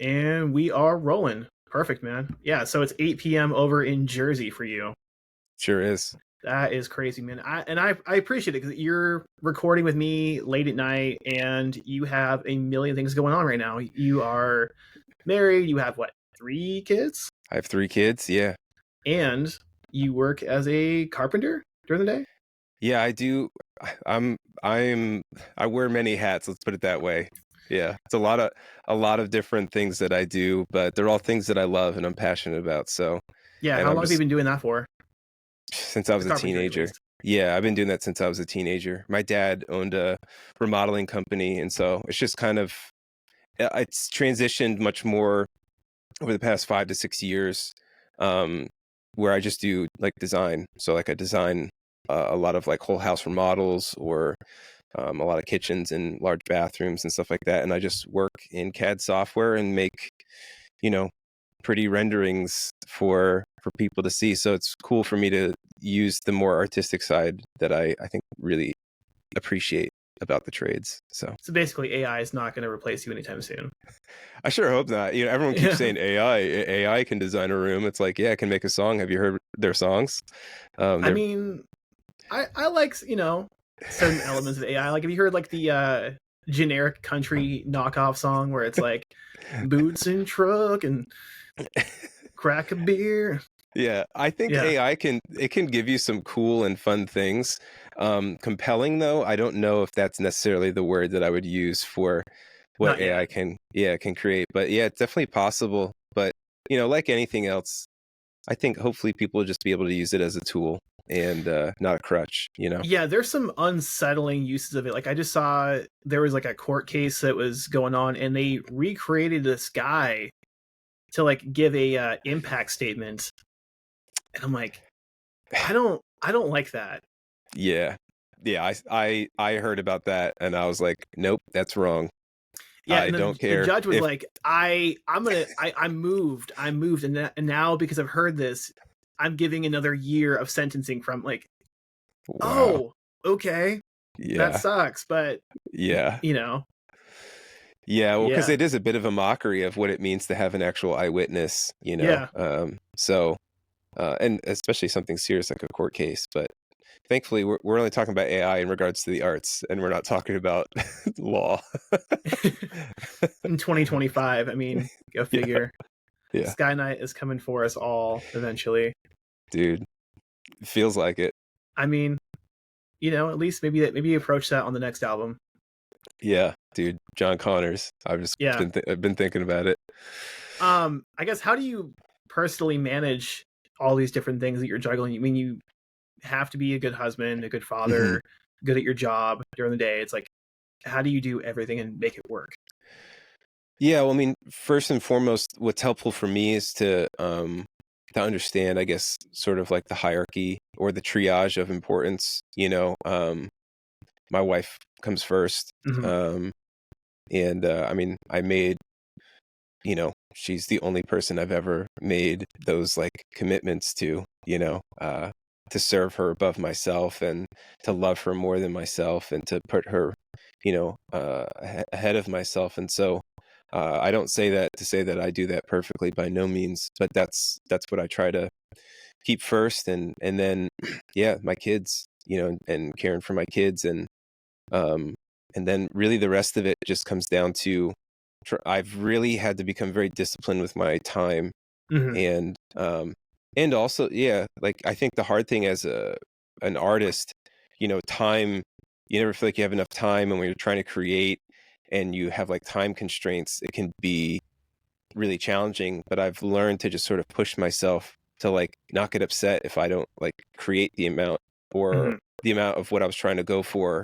And we are rolling. Perfect, man. Yeah, so it's 8 p.m. over in Jersey for you. Sure is. That is crazy, man. I appreciate it because you're recording with me late at night and you have a million things going on right now. You are married, you have what, 3 kids? I have 3 kids, yeah. And you work as a carpenter during the day? Yeah, I do. I wear many hats, let's put it that way. Yeah. It's a lot of different things that I do, but they're all things that I love and I'm passionate about. So, Yeah, and how I'm long have you just been doing that for? since I The was a carpentry, at teenager. least. Yeah, I've been doing that since I was a teenager. My dad owned a remodeling company, and so it's just kind of it's transitioned much more over the past 5 to 6 years, um, where I just do like design. So like I design a lot of like whole house remodels or a lot of kitchens and large bathrooms and stuff like that. And I just work in CAD software and make, you know, pretty renderings for people to see. So it's cool for me to use the more artistic side that I think really appreciate about the trades. So basically AI is not going to replace you anytime soon. I sure hope not. You know, everyone keeps Yeah. saying AI can design a room. It's like, yeah, it can make a song. Have you heard their songs? I mean, I like, certain elements of AI. Like, have you heard like the generic country knockoff song where it's like boots and truck and crack a beer? Yeah, I think Yeah, AI can give you some cool and fun things. Compelling though, I don't know if that's necessarily the word that I would use for what not AI yet. can create. But yeah, it's definitely possible. But like anything else, I think hopefully people will just be able to use it as a tool and not a crutch. Yeah, there's some unsettling uses of it. Like, I just saw there was like a court case that was going on, and they recreated this guy to like give a impact statement, and I'm like, I don't like that. Yeah. Yeah, I heard about that and I was like, nope, that's wrong. Yeah, I and then don't the care judge was if like, I'm moved, and now because I've heard this, I'm giving another year of sentencing from like, wow. oh, okay, that Yeah. sucks, but Yeah. you know, Yeah, well, because yeah, it is a bit of a mockery of what it means to have an actual eyewitness. yeah, So, and especially something serious like a court case. But thankfully, we're only talking about AI in regards to the arts, and we're not talking about law. in 2025, I mean, go Yeah, figure. yeah, Skynight is coming for us all eventually. dude, it feels like it. I mean, at least maybe approach that on the next album. Yeah, dude, John Connors. Yeah. I've been thinking about it. I guess, how do you personally manage all these different things that you're juggling? I mean, you have to be a good husband, a good hmm father, good at your job during the day. It's like, how do you do everything and make it work? Yeah, well, I mean, first and foremost, what's helpful for me is to understand, I guess, sort of like the hierarchy or the triage of importance. My wife comes first, Mm-hmm. and I mean, I made, she's the only person I've ever made those like commitments to serve her above myself and to love her more than myself and to put her, ahead of myself. And so I don't say that to say that I do that perfectly by no means, but that's what I try to keep first, and then yeah, my kids, and caring for my kids, um, and then really the rest of it just comes down to I've really had to become very disciplined with my time, Mm-hmm. and also yeah, like I think the hard thing as an artist, time, you never feel like you have enough time, and when you're trying to create and you have like time constraints, it can be really challenging. But I've learned to just sort of push myself to like not get upset if I don't like create the amount or Mm-hmm. the amount of what I was trying to go for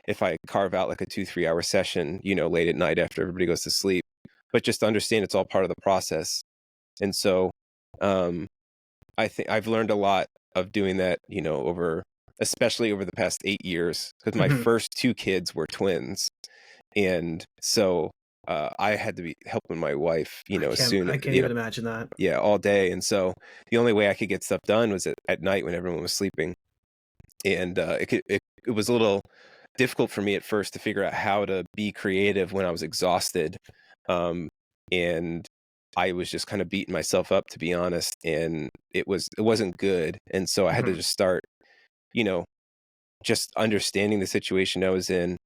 if I carve out like a 2 3 hour session, late at night after everybody goes to sleep. But just understand it's all part of the process. And so um I think I've learned a lot of doing that, especially over the past 8 years, because my Mm-hmm. first 2 kids were twins. And so I had to be helping my wife, soon, I can't even imagine that. yeah, all day. And so the only way I could get stuff done was at night when everyone was sleeping. And it was a little difficult for me at first to figure out how to be creative when I was exhausted. Um, and I was just kind of beating myself up, to be honest, and it wasn't good. And so I had to Mhm. just start, you know, just understanding the situation I was in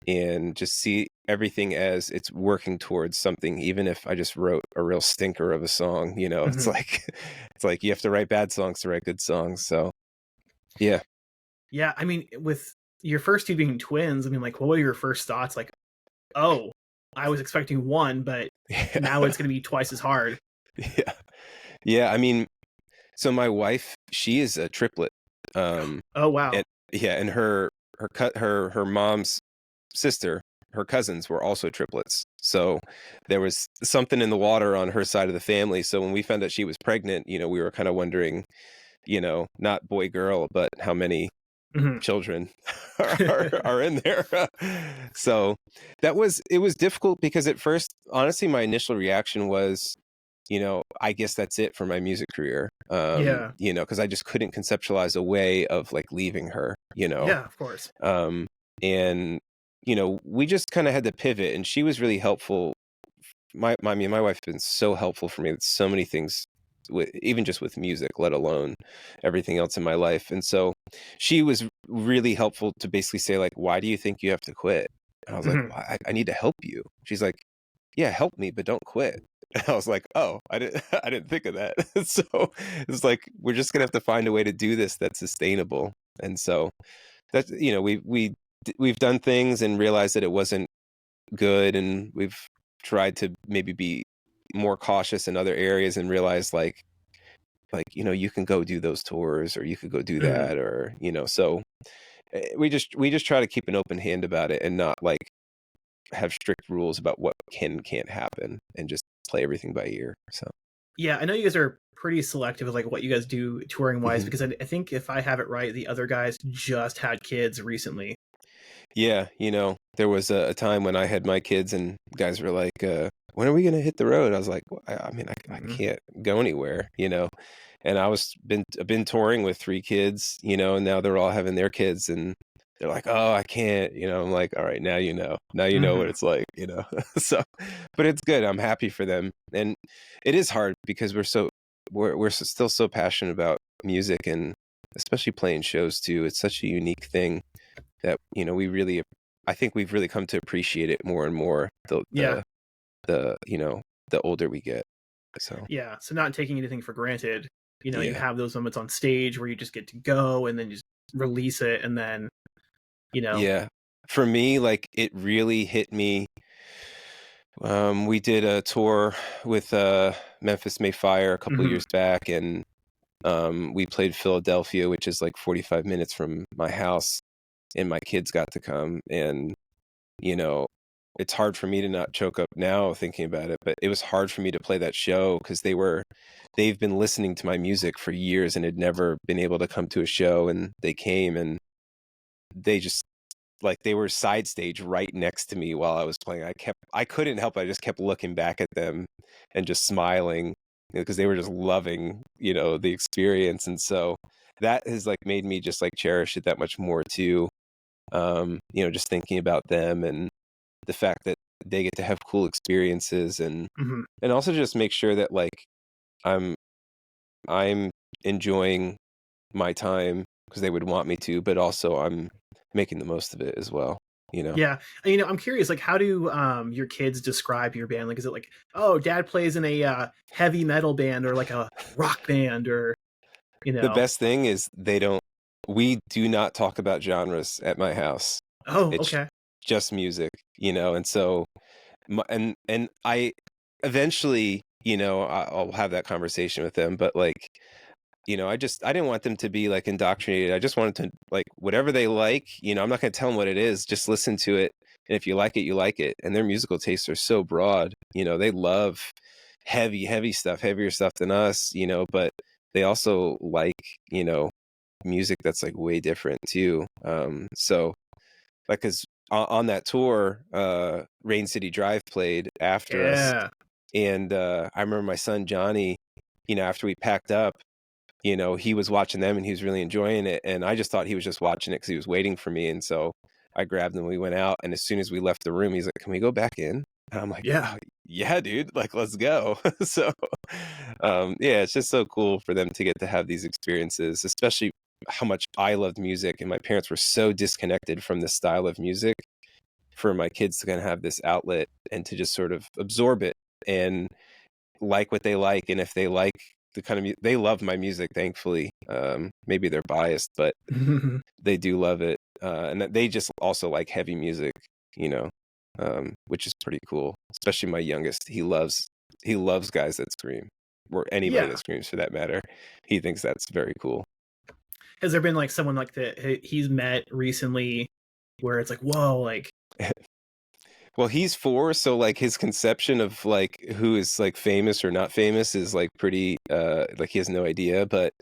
and just see everything as it's working towards something. Even if I just wrote a real stinker of a song, it's Mhm. like it's like you have to write bad songs to write good songs. So yeah. Yeah, I mean, with your first two being twins, I mean, like, what were your first thoughts? Like, oh, I was expecting one, but now Yeah. it's going to be twice as hard. Yeah. Yeah. I mean, so my wife, she is a triplet. Oh, wow. And yeah, and her mom's sister, her cousins were also triplets. So there was something in the water on her side of the family. So when we found out she was pregnant, we were kind of wondering, not boy girl, but how many Mhm. children are in there. So it was difficult because at first, honestly, my initial reaction was, I guess that's it for my music career. Yeah. Because I just couldn't conceptualize a way of like leaving her, Yeah, of course. um, and we just kind of had to pivot, and she was really helpful. I mean, my wife's been so helpful for me with so many things, even just with music, let alone everything else in my life. And so she was really helpful to basically say, like, why do you think you have to quit? And I was like, Mhm. well, I need to help you. She's like, yeah, help me, but don't quit. And I was like, oh, I didn't think of that. So it's like, we're just gonna have to find a way to do this that's sustainable. And so that's, we've done things and realized that it wasn't good, and we've tried to maybe be more cautious in other areas and realize you can go do those tours, or you could go do Mhm. that, or so we just try to keep an open hand about it and not like have strict rules about what can and can't happen, and just play everything by ear. So Yeah, I know you guys are pretty selective with like what you guys do touring wise mhm. because I think if I have it right, the other guys just had kids recently. Yeah, there was a time when I had my kids and guys were like, when are we gonna hit the road? I was like, well, I mean, I Mhm. can't go anywhere. And I've been touring with three kids, and now they're all having their kids, and they're like, oh, I can't. I'm like, all right, now you know what Mhm. it's like. So, but it's good. I'm happy for them, and it is hard because still so passionate about music, and especially playing shows too. It's such a unique thing that I think we've really come to appreciate it more and more Yeah. the older we get. So Yeah. So not taking anything for granted. You yeah. have those moments on stage where you just get to go and then just release it and then, you know. Yeah. For me, like, it really hit me. We did a tour with Memphis May Fire a couple Mhm. years back, and we played Philadelphia, which is like 45 minutes from my house, and my kids got to come. And you know, it's hard for me to not choke up now thinking about it, but it was hard for me to play that show because they've been listening to my music for years and had never been able to come to a show, and they came, and they just, like, they were side stage right next to me while I was playing. I couldn't help it. I just kept looking back at them and just smiling, because they were just loving, the experience. And so that has like made me just like cherish it that much more too. Just thinking about them and the fact that they get to have cool experiences, Mhm. and also just make sure that like I'm I'm enjoying my time because they would want me to, but also I'm making the most of it as well. Yeah. And, I'm curious, like, how do your kids describe your band? Like, is it like, oh, dad plays in a heavy metal band or like a rock band or, you The know? best thing is we do not talk about genres at my house. Oh, It's okay. just music. And so and I eventually, I'll have that conversation with them, but like, I didn't want them to be like indoctrinated. I just wanted to, like, whatever they like, I'm not going to tell them what it is. Just listen to it. And if you like it, you like it. And their musical tastes are so broad. They love heavy stuff, heavier stuff than us, but they also like, music that's like way different too. So like, cause on that tour, Rain City Drive played after us. Yeah. And, I remember my son, Johnny, after we packed up, he was watching them and he was really enjoying it. And I just thought he was just watching it because he was waiting for me. And so I grabbed him, we went out. And as soon as we left the room, he's like, can we go back in? And I'm like, Yeah. oh, yeah, dude, like, let's go. So, yeah, it's just so cool for them to get to have these experiences, especially how much I loved music, and my parents were so disconnected from the style of music. For my kids to kind of have this outlet and to just sort of absorb it and like what they like, and if they like the kind of they love my music, thankfully. Maybe they're biased, but they do love it, and they just also like heavy music, you know, which is pretty cool. Especially my youngest, he loves guys that scream, or anybody Yeah. that screams for that matter. He thinks that's very cool. Has there been like someone like that he's met recently where it's like, whoa, like Well, he's 4, so, like, his conception of, like, who is, like, famous or not famous is, like, pretty, like, he has no idea, but,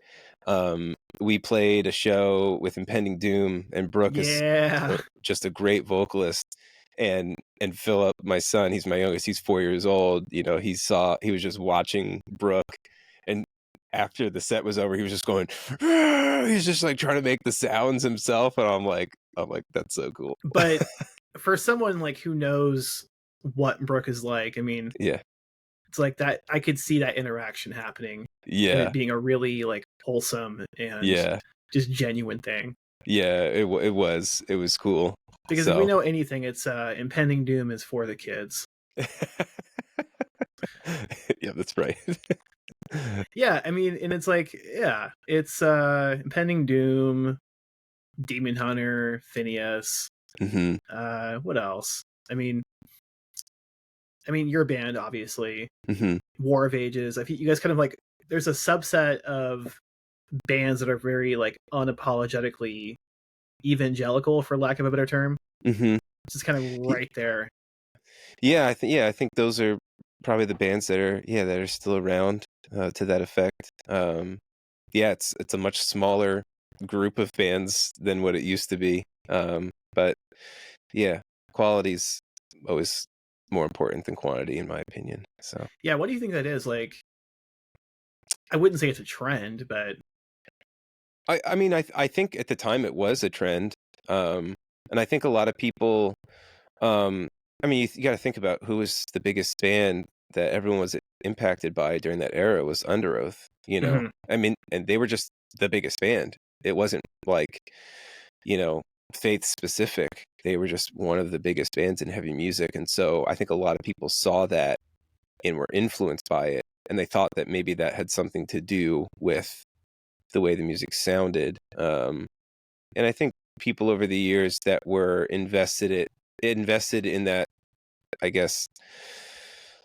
we played a show with Impending Doom, and Brooke is yeah. just a great vocalist, and Philip, my son, he's my youngest, he's 4 years old, you know, he was just watching Brooke, and after the set was over, he was just going, "Ah!" He's just, like, trying to make the sounds himself, and I'm like, "That's so cool." But for someone like who knows what Brooke is like, I mean, Yeah. it's like that I could see that interaction happening and it Yeah. being a really like wholesome and Yeah. just genuine thing. Yeah, it was cool. Because if we So know anything, it's impending doom is for the kids. yeah, that's right. Yeah, I mean, and it's like, yeah, it's impending doom, Demon Hunter, Phineas, Mhm, what else? I mean, your band, obviously, mhm. War of Ages. I think you guys kind of like. There's a subset of bands that are very like unapologetically evangelical, for lack of a better term. Mhm. It's just kind of Y right there. yeah, I think those are probably the bands that are still around, to that effect. Yeah, it's a much smaller group of bands than what it used to be, but yeah, quality's always more important than quantity in my opinion, so Yeah, what do you think that is? Like, I wouldn't say it's a trend, but I mean, I think at the time it was a trend, and I think a lot of people, um, I mean, you gotta think about who was the biggest band that everyone was impacted by during that era was Under Oath, you know? mhm. I mean, and they were just the biggest band. It wasn't like, you know, faith specific. They were just one of the biggest bands in heavy music, and so I think a lot of people saw that and were influenced by it, and they thought that maybe that had something to do with the way the music sounded. And I think people over the years that were invested in that, I guess,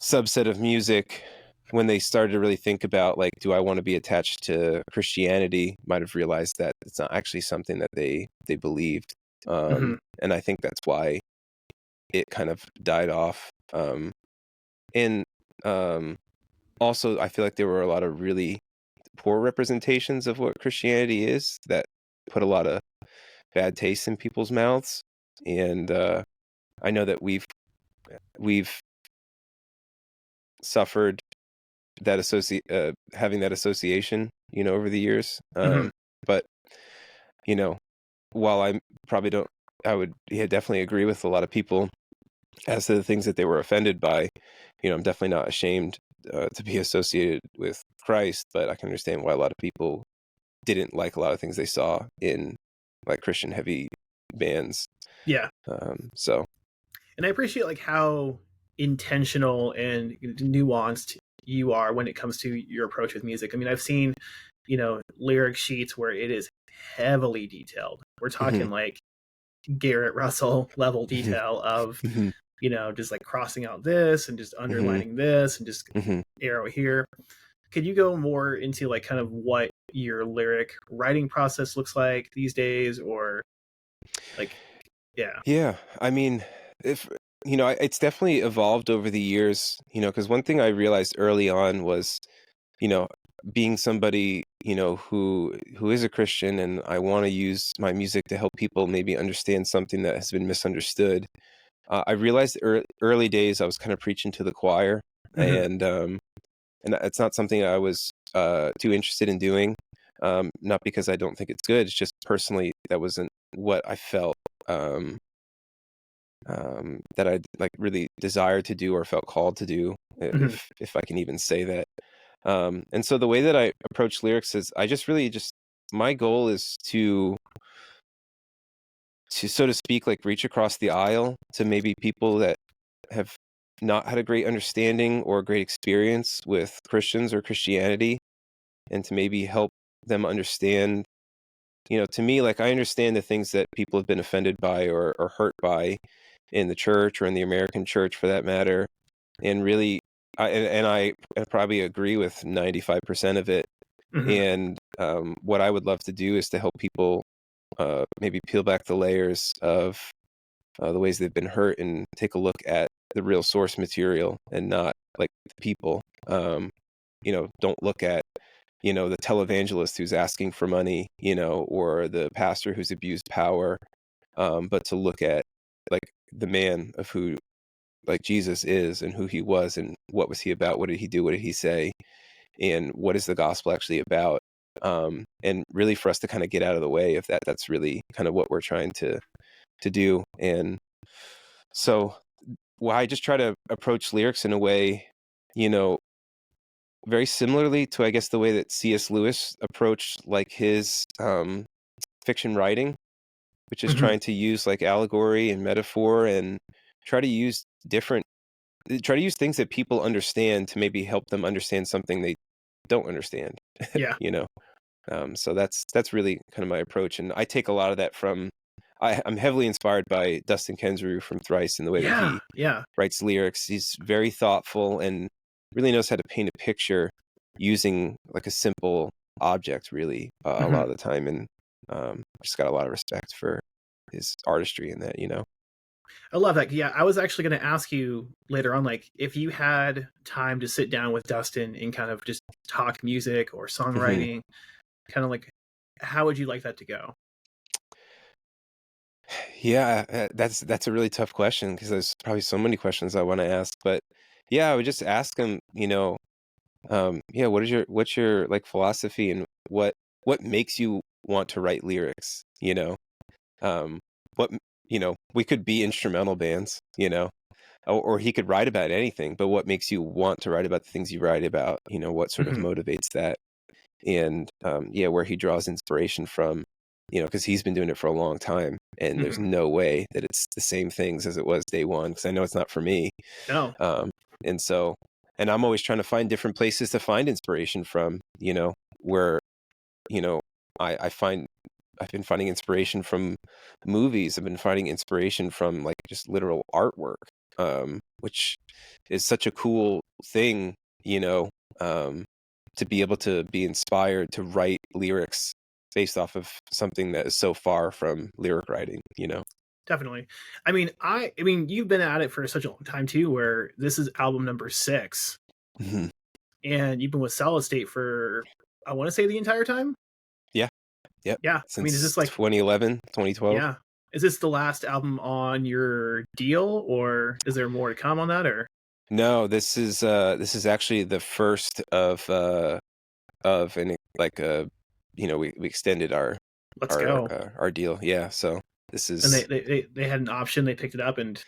subset of music when they started to really think about like, do I want to be attached to Christianity? Might have realized that it's not actually something that they believed. Mhm. And I think that's why it kind of died off. And also, I feel like there were a lot of really poor representations of what Christianity is that put a lot of bad taste in people's mouths. And I know that we've suffered that having that association, you know, over the years. Mhm. But you know, while I probably don't, I would yeah, definitely agree with a lot of people as to the things that they were offended by. You know, I'm definitely not ashamed to be associated with Christ, but I can understand why a lot of people didn't like a lot of things they saw in like Christian heavy bands. Yeah. So And I appreciate like how intentional and nuanced you are when it comes to your approach with music. I mean, I've seen, lyric sheets where it is heavily detailed. We're mhm, talking like Garrett Russell level mhm, detail of, mhm, just like crossing out this and just mhm, underlining this and just mhm. arrow here. Could you go more into like kind of what your lyric writing process looks like these days, or like, yeah. Yeah, I mean, if it's definitely evolved over the years, because one thing I realized early on was, you know, being somebody, who is a Christian and I want to use my music to help people maybe understand something that has been misunderstood. I realized early days I was kind of preaching to the choir, Hmm. and it's not something I was too interested in doing. Not because I don't think it's good. It's just personally that wasn't what I felt. Um, that I like really desired to do or felt called to do, Hmm. if I can even say that. And so the way that I approach lyrics is I just really just my goal is to so to speak like reach across the aisle to maybe people that have not had a great understanding or a great experience with Christians or Christianity, and to maybe help them understand, to me, like I understand the things that people have been offended by or hurt by in the church or in the American church for that matter. And really, I probably agree with 95% of it. Hmm. And what I would love to do is to help people maybe peel back the layers of the ways they've been hurt and take a look at the real source material and not like the people. Don't look at the televangelist who's asking for money, or the pastor who's abused power, but to look at like the man of who like Jesus is and who he was and what was he about, what did he do, what did he say, and what is the gospel actually about, and really for us to kind of get out of the way of that. That's really kind of what we're trying to do. And so I just try to approach lyrics in a way, you know very similarly to, I guess, the way that C.S. Lewis approached like his fiction writing, which is Hmm. trying to use like allegory and metaphor and try to use different try to use things that people understand to maybe help them understand something they don't understand. Yeah. you know so that's really kind of my approach, and I take a lot of that from I'm heavily inspired by Dustin Kensrue from Thrice and the way that Yeah. he Yeah. writes lyrics. He's very thoughtful and really knows how to paint a picture using like a simple object, really, a lot Hmm. of the time. And just got a lot of respect for his artistry in that. I love that. Yeah, I was actually going to ask you later on, like, if you had time to sit down with Dustin and kind of just talk music or Mhm. songwriting, kind of like, how would you like that to go? Yeah, that's a really tough question because there's probably so many questions I want to ask. But yeah, I would just ask him, yeah, what's your like philosophy, and what makes you want to write lyrics? Um, what we could be instrumental bands, or he could write about anything, but what makes you want to write about the things you write about? What sort of Hmm. motivates that? And yeah, where he draws inspiration from, because he's been doing it for a long time, and there's Hmm. no way that it's the same things as it was day one, because I know it's not for me. No. Um, and so, and I'm always trying to find different places to find inspiration from, where, you know, I find I've been finding inspiration from movies. I've been finding inspiration from like just literal artwork, which is such a cool thing, um, to be able to be inspired to write lyrics based off of something that is so far from lyric writing. Definitely. I mean, you've been at it for such a long time too, where this is album number 6, Mhm. and you've been with Solid State for, I want to say, the entire time. Yeah. Yep. Yeah. I mean, is Since this like, 2011, 2012. yeah, is this the last album on your deal, or is there more to come on that? Or No, this is actually the first of an like we extended our let's our go. uh, our deal. Yeah, so this And is they had an option, they picked it up, and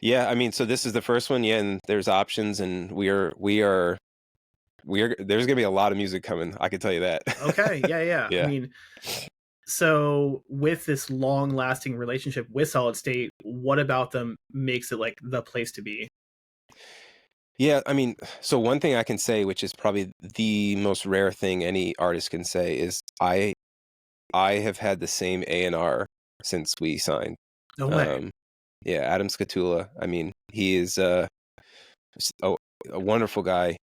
yeah, I mean, so this is the first one, yeah, and there's options, and we are there's gonna be a lot of music coming, I can tell you that. okay, yeah, yeah. I Yeah. mean, so with this long lasting relationship with Solid State, what about them makes it like the place to be? Yeah, I mean, so one thing I can say, which is probably the most rare thing any artist can say, is I have had the same A&R since we signed. No way. Um, yeah, Adam Scatula. I mean, he is s- a, a wonderful guy,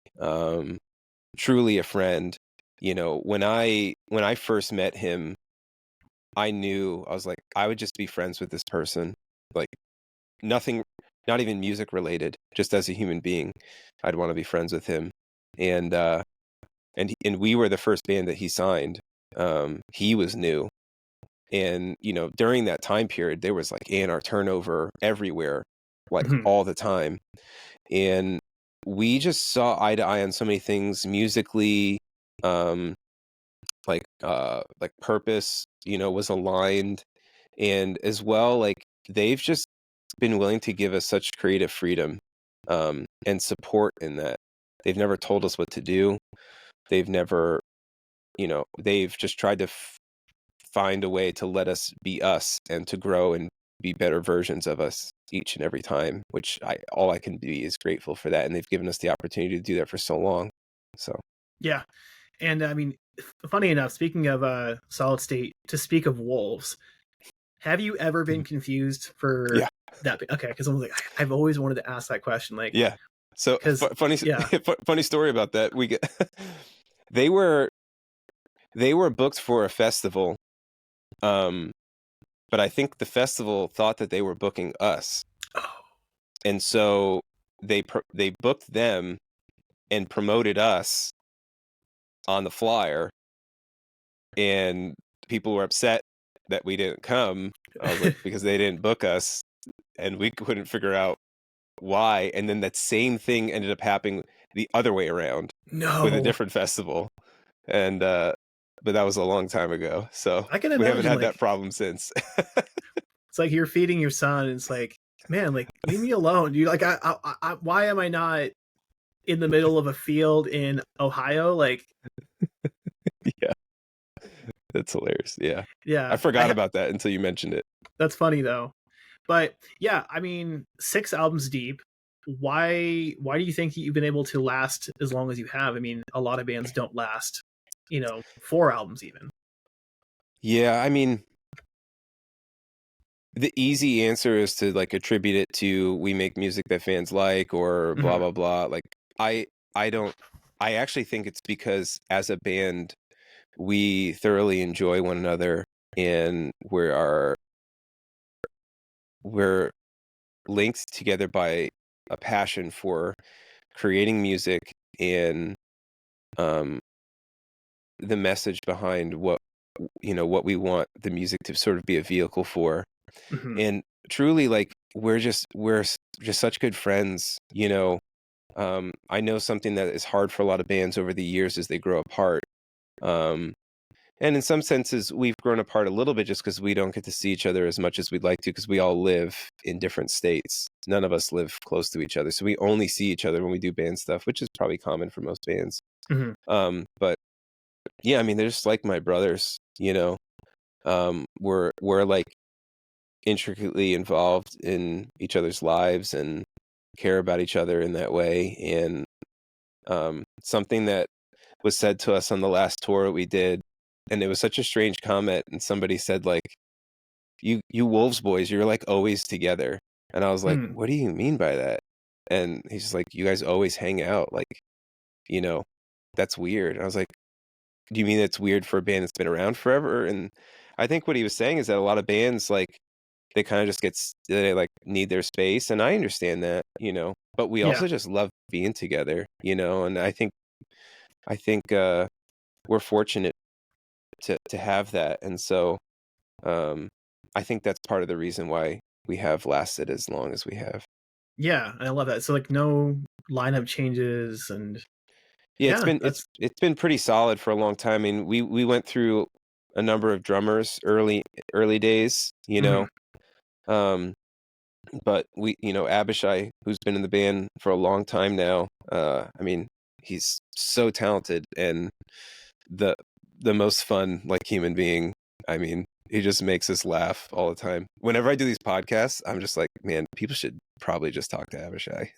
truly a friend. When I first met him, I knew I was like, I would just be friends with this person, like nothing, not even music related, just as a human being, I'd want to be friends with him. And and we were the first band that he signed. He was new, and during that time period there was like A&R turnover everywhere, like Mhm. all the time. And we just saw eye to eye on so many things musically, um like purpose was aligned, and as well like they've just been willing to give us such creative freedom and support in that. They've never told us what to do. They've never, they've just tried to find a way to let us be us and to grow and be better versions of us each and every time, which all I can be is grateful for that. And they've given us the opportunity to do that for so long. So yeah. And I mean, funny enough, speaking of Solid State, to speak of wolves, have you ever been confused for that? Okay, because I'm like, I've always wanted to ask that question. Like, yeah. So funny story about that. We get they were booked for a festival, but I think the festival thought that they were booking us, and so they booked them and promoted us on the flyer, and people were upset that we didn't come because they didn't book us, and we couldn't figure out why. And then that same thing ended up happening the other way around with a different festival, and but that was a long time ago, so I can we haven't imagine, had that problem since. It's like you're feeding your son, and it's like, man, like, leave me alone, dude. Like, I why am I not in the middle of a field in Ohio? Like, yeah, that's hilarious. Yeah, I forgot about that until you mentioned it. That's funny though. But yeah, I mean, 6 albums deep. Why do you think you've been able to last as long as you have? I mean, a lot of bands don't last, 4 albums even. Yeah, I mean, the easy answer is to like attribute it to we make music that fans like, or blah blah blah. Like I actually think it's because as a band we thoroughly enjoy one another, and we're linked together by a passion for creating music and the message behind what we want the music to sort of be a vehicle for. And truly, like, we're just such good friends. I know something that is hard for a lot of bands over the years as they grow apart. And in some senses, we've grown apart a little bit just because we don't get to see each other as much as we'd like to, because we all live in different states. None of us live close to each other. So we only see each other when we do band stuff, which is probably common for most bands. But yeah, I mean, they're just like my brothers, we're like intricately involved in each other's lives and care about each other in that way. And something that was said to us on the last tour we did, and it was such a strange comment, and somebody said, like, you Wolves boys, you're like always together. And I was like, what do you mean by that? And he's just like, you guys always hang out, like, that's weird. And I was like, do you mean it's weird for a band that's been around forever? And I think what he was saying is that a lot of bands, like, they kind of just they like need their space, and I understand that, but we also just love being together, and I think we're fortunate to have that. And so I think that's part of the reason why we have lasted as long as we have. Yeah, I love that. So, like, no lineup changes, and it's been pretty solid for a long time. I mean, we went through a number of drummers early days, but we, Abishai, who's been in the band for a long time now, I mean, he's so talented and the most fun, like, human being. I mean, he just makes us laugh all the time. Whenever I do these podcasts, I'm just like, man, people should probably just talk to Abishai.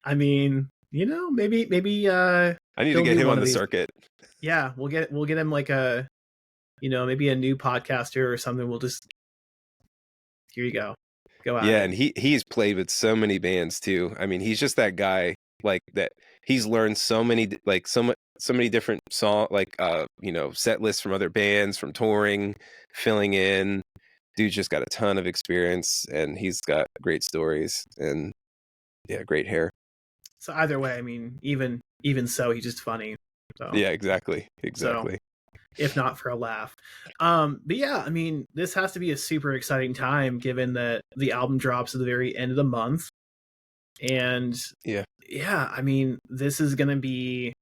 I mean, maybe I need to get him on the circuit. Yeah, we'll get him like a, maybe a new podcaster or something. We'll just, here you go out. Yeah, and he's played with so many bands too. I mean, he's just that guy, like, that he's learned so many, like, so many different song, like, set lists from other bands, from touring, filling in. Dude's just got a ton of experience, and he's got great stories, and yeah, great hair. So either way, I mean, even so, he's just funny. So. Yeah, exactly. So, if not for a laugh. But yeah, I mean, this has to be a super exciting time, given that the album drops at the very end of the month. And yeah, I mean, this is going to be,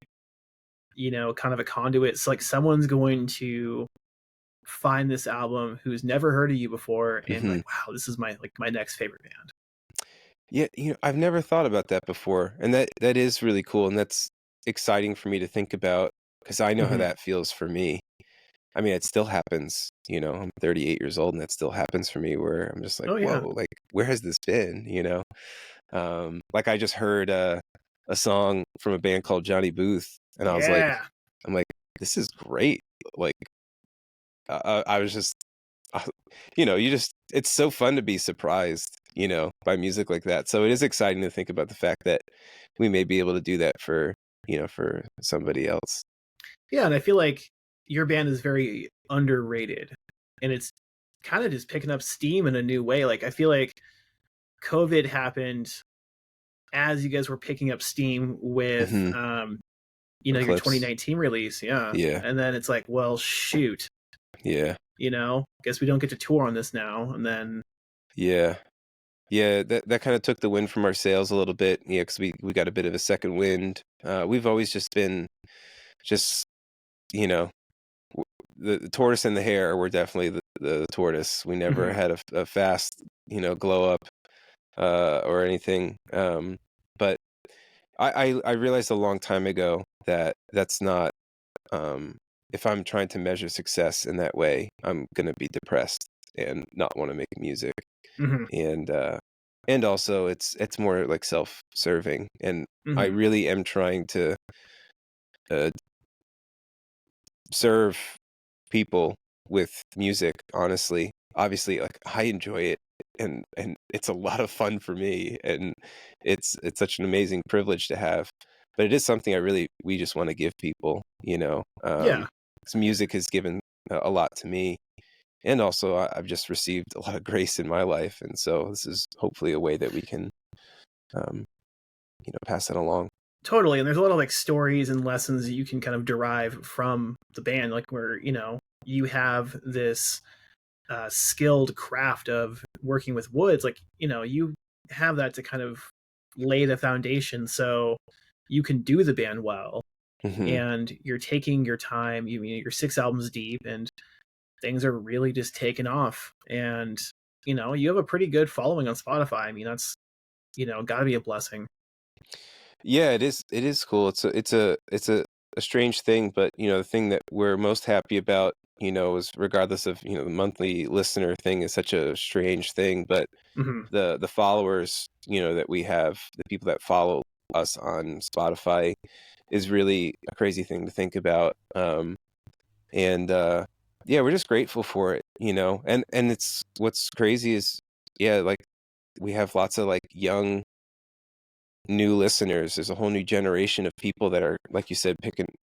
kind of a conduit. It's like someone's going to find this album who's never heard of you before and Hmm. like, wow, this is my next favorite band. Yeah, I've never thought about that before, and that is really cool, and that's exciting for me to think about because I know how Hmm. that feels for me. I mean, it still happens, I'm 38 years old, and that still happens for me where I'm just like, Oh whoa, yeah. like where has this been? Like I just heard a song from a band called Johnny Booth, and Yeah. I'm like, this is great. Like, I was just, uh, it's so fun to be surprised, by music like that. So it is exciting to think about the fact that we may be able to do that for somebody else. Yeah, and I feel like your band is very underrated, and it's kind of just picking up steam in a new way. Like I feel like COVID happened as you guys were picking up steam with Hmm. your Eclipse. 2019 release, yeah. Yeah. And then it's like, well, shoot, Yeah. guess we don't get to tour on this now. And then Yeah. Yeah, that kind of took the wind from our sails a little bit. Yeah, because we got a bit of a second wind. We've always just been just, you know, the tortoise and the hare were definitely the tortoise. We never mhm, had a fast, glow up or anything. But I realized a long time ago that that's not, um, if I'm trying to measure success in that way, I'm gonna be depressed and not want to make music. mhm, And and also it's more like self-serving, and I mhm. really am trying to uh, serve people with music, honestly. Obviously, like I enjoy it, and it's a lot of fun for me, and it's such an amazing privilege to have. But it is something we just want to give people, Yeah, 'cause music has given a lot to me, and also I've just received a lot of grace in my life, and so this is hopefully a way that we can, um, pass that along. totally. And there's a lot of like stories and lessons that you can kind of derive from the band, like where, you have this skilled craft of working with woods, like, you have that to kind of lay the foundation so you can do the band well. Hmm. And you're taking your time, you're 6 albums deep, and things are really just taking off. And you have a pretty good following on Spotify. I mean, that's got to be a blessing. Yeah, it is. It is cool. It's a strange thing, but the thing that we're most happy about, is regardless of the monthly listener thing is such a strange thing, but Hmm. the followers, that we have, the people that follow us on Spotify, is really a crazy thing to think about. And yeah, we're just grateful for it, and it's what's crazy is, yeah, like we have lots of like young new listeners. There's a whole new generation of people that are, like you said,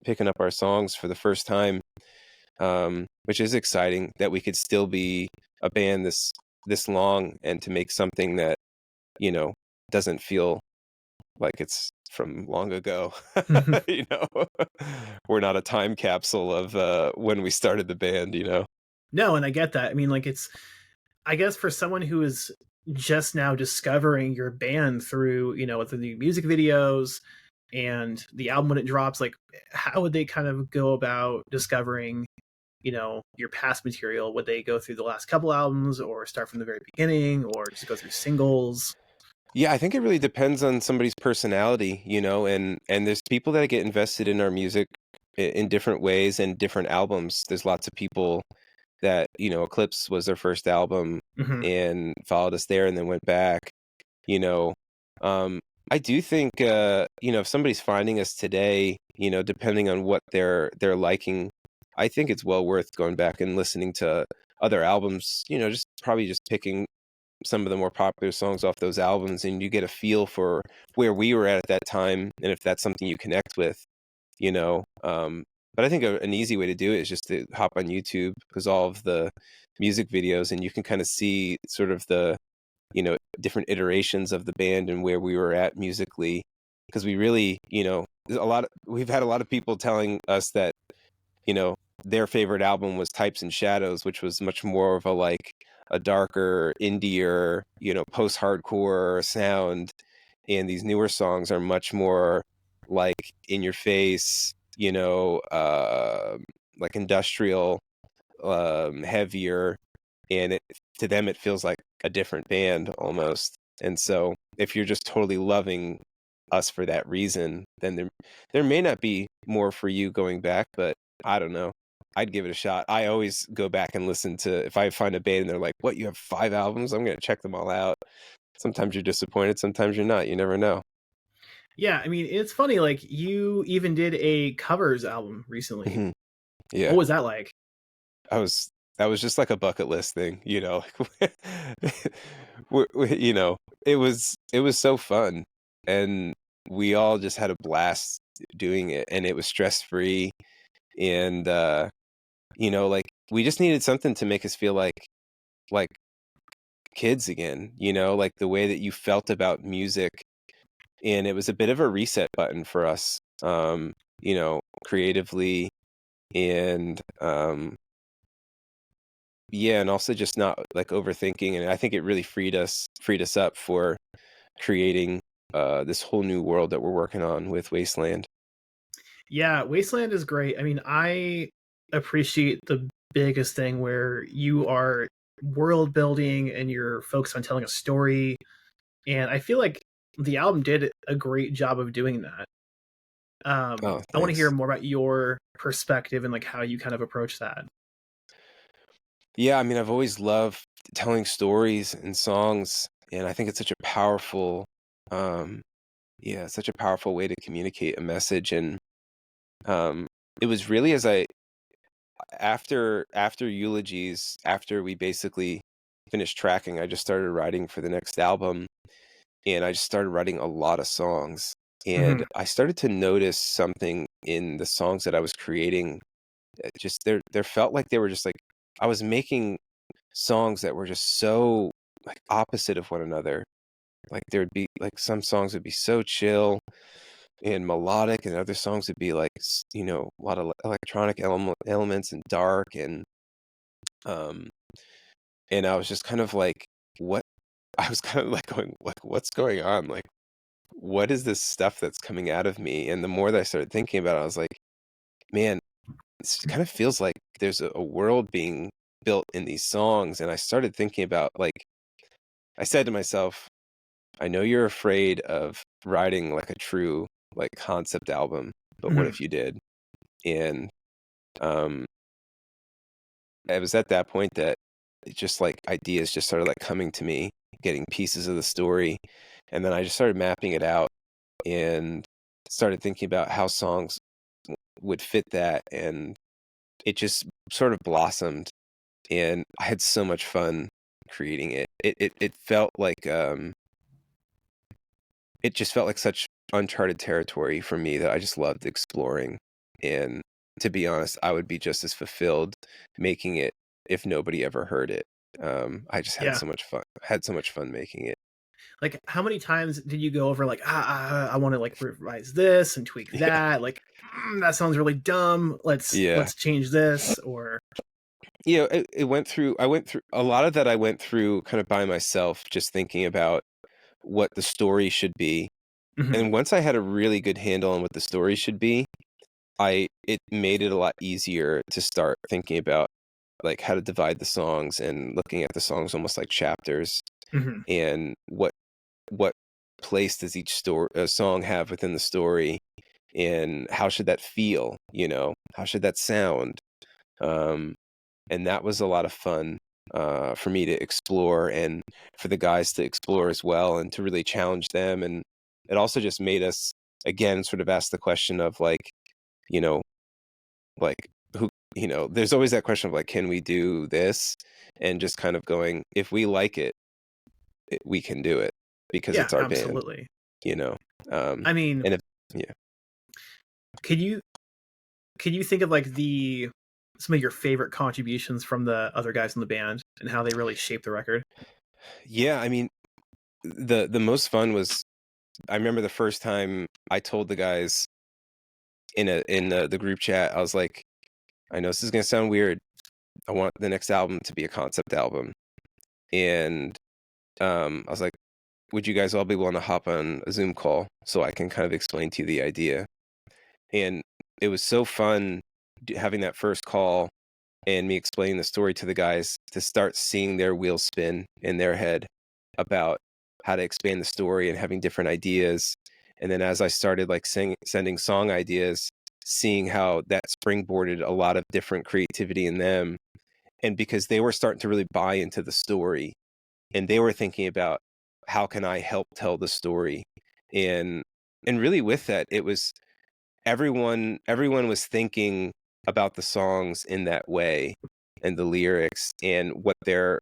picking up our songs for the first time, which is exciting that we could still be a band this long and to make something that you know doesn't feel like it's from long ago. you know, we're not a time capsule of when we started the band. No, and I get that. I mean, like, it's, I guess for someone who is just now discovering your band through, with the new music videos and the album when it drops, like, how would they kind of go about discovering, your past material? Would they go through the last couple albums or start from the very beginning or just go through singles? Yeah, I think it really depends on somebody's personality, and there's people that get invested in our music in different ways and different albums. There's lots of people that, Eclipse was their first album Hmm. and followed us there and then went back, you know. Um, I do think if somebody's finding us today, depending on what they're liking, I think it's well worth going back and listening to other albums, just probably just picking some of the more popular songs off those albums, and you get a feel for where we were at that time and if that's something you connect with, you know. But I think an easy way to do it is just to hop on YouTube because all of the music videos, and you can kind of see sort of the different iterations of the band and where we were at musically. Because we really, there's we've had a lot of people telling us that you know, their favorite album was Types and Shadows, which was much more of a darker, indier, post-hardcore sound. And these newer songs are much more like in your face, like industrial. heavier, and to them it feels like a different band almost. And so if you're just totally loving us for that reason, then there may not be more for you going back, but I don't know. I'd give it a shot. I always go back and listen to, if I find a band and they're like, "What, you have 5 albums?" I'm going to check them all out. Sometimes you're disappointed, sometimes you're not. You never know. Yeah, I mean, it's funny. Like, you even did a covers album recently. Mhm. What Yeah. was that like? I was that was just like a bucket list thing, you know. You know, it was so fun, and we all just had a blast doing it, and it was stress free, and you know, like we just needed something to make us feel like kids again, you know, like the way that you felt about music, and it was a bit of a reset button for us, you know, creatively, and yeah, and also just not like overthinking, and I think it really freed us up for creating this whole new world that we're working on with Wasteland. Yeah, Wasteland is great. I mean, I appreciate the biggest thing where you are world building and you're focused on telling a story. And I feel like the album did a great job of doing that. Oh, I want to hear thanks. more about your perspective and like how you kind of approach that. Yeah, I mean, I've always loved telling stories and songs, and I think it's such a powerful, um, yeah, such a powerful way to communicate a message. And um, it was really as I after eulogies, after we basically finished tracking, I just started writing for the next album, and I just started writing a lot of songs. And Hmm. I started to notice something in the songs that I was creating. Just there felt like they were just like I was making songs that were just so like opposite of one another. Like there would be like some songs would be so chill and melodic, and other songs would be like you know, a lot of electronic elements and dark, um and I was just kind of like, what? I was kind of like going, like, what's going on? Like, what is this stuff that's coming out of me? And the more that I started thinking about it, I was like, man, it kind of feels like there's a world being built in these songs. And I started thinking about, like, I said to myself, I know you're afraid of writing like a true, like, concept album, but what Hmm. if you did? And um, it was at that point that it just like ideas just started like coming to me, getting pieces of the story. And then I just started mapping it out and started thinking about how songs would fit that. And it just sort of blossomed. And I had so much fun creating it. It felt like it just felt like such uncharted territory for me that I just loved exploring. And to be honest, I would be just as fulfilled making it if nobody ever heard it. I just had Yeah. so much fun. Had so much fun making it. Like, how many times did you go over like, I want to like revise this and tweak Yeah. that? Like, that sounds really dumb. Yeah. Let's change this. Or You know, it went through I went through a lot of that. I went through kind of by myself, just thinking about what the story should be. Mhm. And once I had a really good handle on what the story should be, I it made it a lot easier to start thinking about like how to divide the songs and looking at the songs almost like chapters, Mhm. and what place does each song have within the story, and how should that feel, you know, how should that sound. um and that was a lot of fun for me to explore, and for the guys to explore as well, and to really challenge them. And it also just made us again sort of ask the question of like, you know, like who, you know, there's always that question of like, can we do this? And just kind of going, if we like it, we can do it because Yeah, it's our band, absolutely. you know. I mean, And if yeah. could you think of like the some of your favorite contributions from the other guys in the band and how they really shaped the record? Yeah, I mean, the most fun was, I remember the first time I told the guys in the group chat, I was like, I know this is gonna sound weird. I want the next album to be a concept album. And I was like, would you guys all be willing to hop on a Zoom call so I can kind of explain to you the idea? And it was so fun having that first call, and me explaining the story to the guys to start seeing their wheels spin in their head about how to expand the story and having different ideas. And then as I started like sending song ideas, seeing how that springboarded a lot of different creativity in them. And because they were starting to really buy into the story, and they were thinking about how can I help tell the story. And really with that, it was everyone was thinking about the songs in that way, and the lyrics, and what their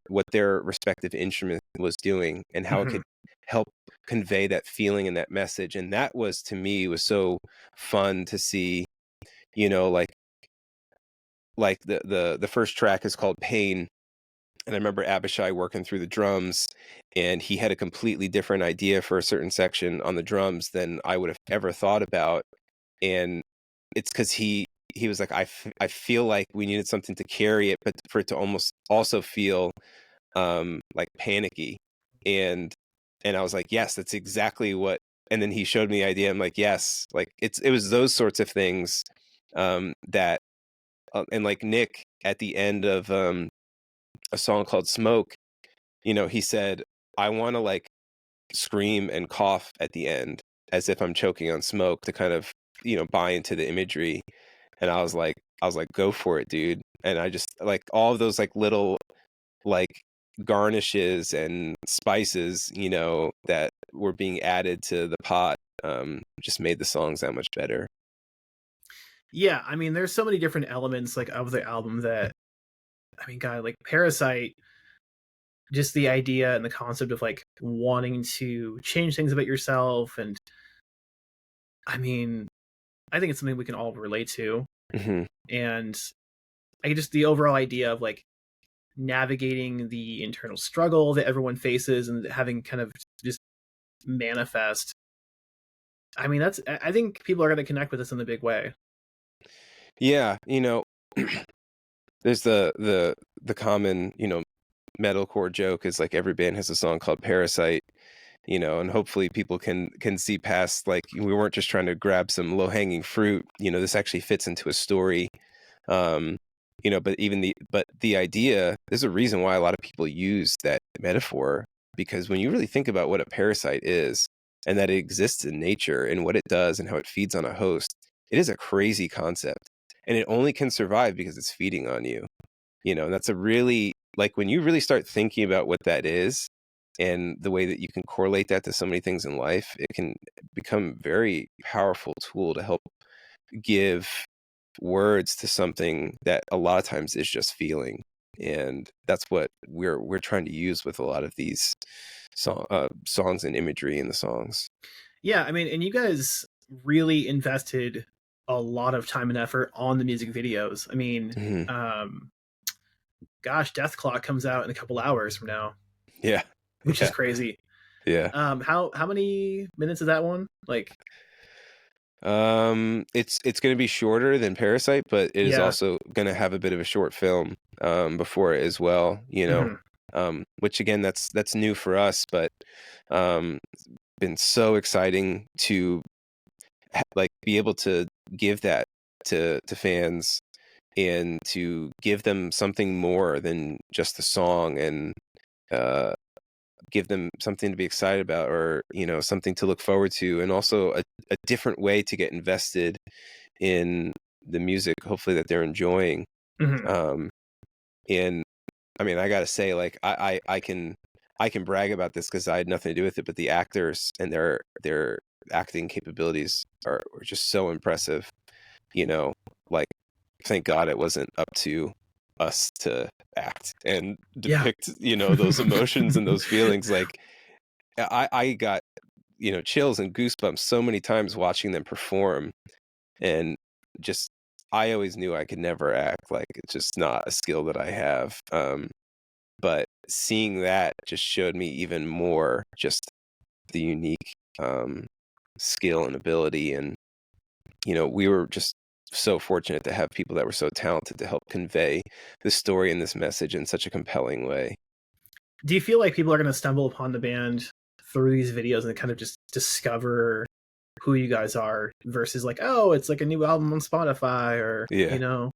respective instrument was doing, and how it Mhm. could help convey that feeling and that message. And that was, to me, was so fun to see. You know, like the first track is called Pain, and I remember Abishai working through the drums, and he had a completely different idea for a certain section on the drums than I would have ever thought about. And it's because he was like, I feel like we needed something to carry it, but for it to almost also feel like panicky. And I was like, yes, that's exactly what. And then he showed me the idea. I'm like, yes, like it was those sorts of things that and like Nick at the end of a song called Smoke, you know, he said, I want to like scream and cough at the end as if I'm choking on smoke to kind of, you know, buy into the imagery. And I was like, go for it, dude. And I just like all of those like little like garnishes and spices, you know, that were being added to the pot, just made the songs that much better. Yeah, I mean, there's so many different elements like of the album that, I mean, God, like Parasite, just the idea and the concept of like wanting to change things about yourself, and I mean, I think it's something we can all relate to. Hmm. And I just the overall idea of like navigating the internal struggle that everyone faces and having kind of just manifest. I mean, I think people are going to connect with this in a big way. Yeah, you know, there's the common, you know, metalcore joke is like every band has a song called Parasite, you know, and hopefully people can see past, like, we weren't just trying to grab some low-hanging fruit, you know, this actually fits into a story. um you know, but the idea, there's a reason why a lot of people use that metaphor, because when you really think about what a parasite is, and that it exists in nature and what it does and how it feeds on a host, it is a crazy concept, and it only can survive because it's feeding on you. You know, and that's a really, like, when you really start thinking about what that is and the way that you can correlate that to so many things in life, it can become a very powerful tool to help give words to something that a lot of times is just feeling. And that's what we're trying to use with a lot of these songs and imagery in the songs. Yeah, I mean, and you guys really invested a lot of time and effort on the music videos. I mean, Hmm. um, gosh, Death Clock comes out in a couple hours from now, Yeah. which is Yeah. crazy. Yeah. How many minutes is that one? Like, It's going to be shorter than Parasite, but it is yeah, also going to have a bit of a short film before it as well, you know. hmm Which again, that's new for us, but it's been so exciting to like be able to give that to fans, and to give them something more than just a song, and uh give them something to be excited about, or, you know, something to look forward to, and also a different way to get invested in the music, hopefully, that they're enjoying. hmm um and I mean, I gotta say, like, I can brag about this because I had nothing to do with it, but the actors and their acting capabilities are just so impressive. You know, like, thank God it wasn't up to us to act and yeah, depict, you know, those emotions and those feelings. Like, I got, you know, chills and goosebumps so many times watching them perform, and just, I always knew I could never act. Like, it's just not a skill that I have. But seeing that just showed me even more just the unique skill and ability. And, you know, we were just so fortunate to have people that were so talented to help convey this story and this message in such a compelling way. do you feel like people are going to stumble upon the band through these videos and kind of just discover who you guys are versus like, oh, it's like a new album on Spotify or, Yeah.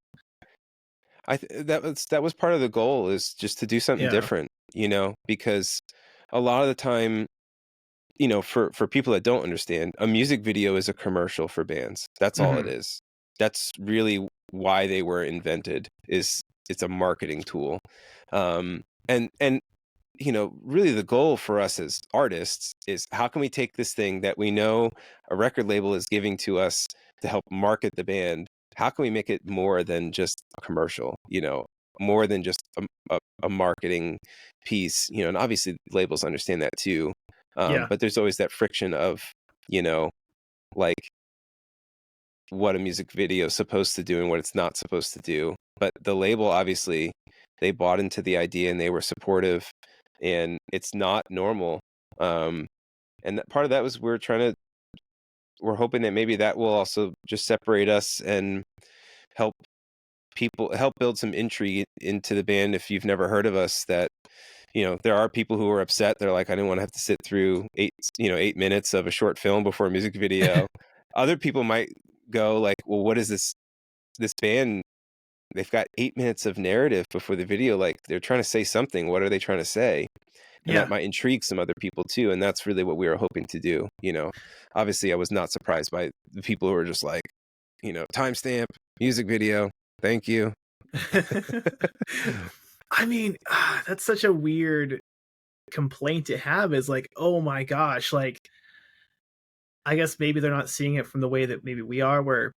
that was part of the goal, is just to do something Yeah. different, because a lot of the time, for people that don't understand, a music video is a commercial for bands. That's all it Hmm. is. That's really why they were invented. Is It's a marketing tool, and really the goal for us as artists is, how can we take this thing that we know a record label is giving to us to help market the band? How can we make it more than just a commercial? More than just a marketing piece. And obviously labels understand that too. Yeah. But there's always that friction of, you know, like what a music video is supposed to do and what it's not supposed to do. But the label, obviously, they bought into the idea and they were supportive, and it's not normal. And that, part of that was, we're hoping that maybe that will also just separate us and help help build some intrigue into the band. If you've never heard of us, that there are people who are upset. They're like, I didn't want to have to sit through 8 minutes of a short film before a music video. Other people might go like, well, what is this band? They've got 8 minutes of narrative before the video. Like, they're trying to say something. What are they trying to say? And that Yeah. might intrigue some other people too. And that's really what we were hoping to do. Obviously I was not surprised by the people who were just like, timestamp, music video, thank you. I mean, that's such a weird complaint to have, is like, oh my gosh, like, I guess maybe they're not seeing it from the way that maybe we are, where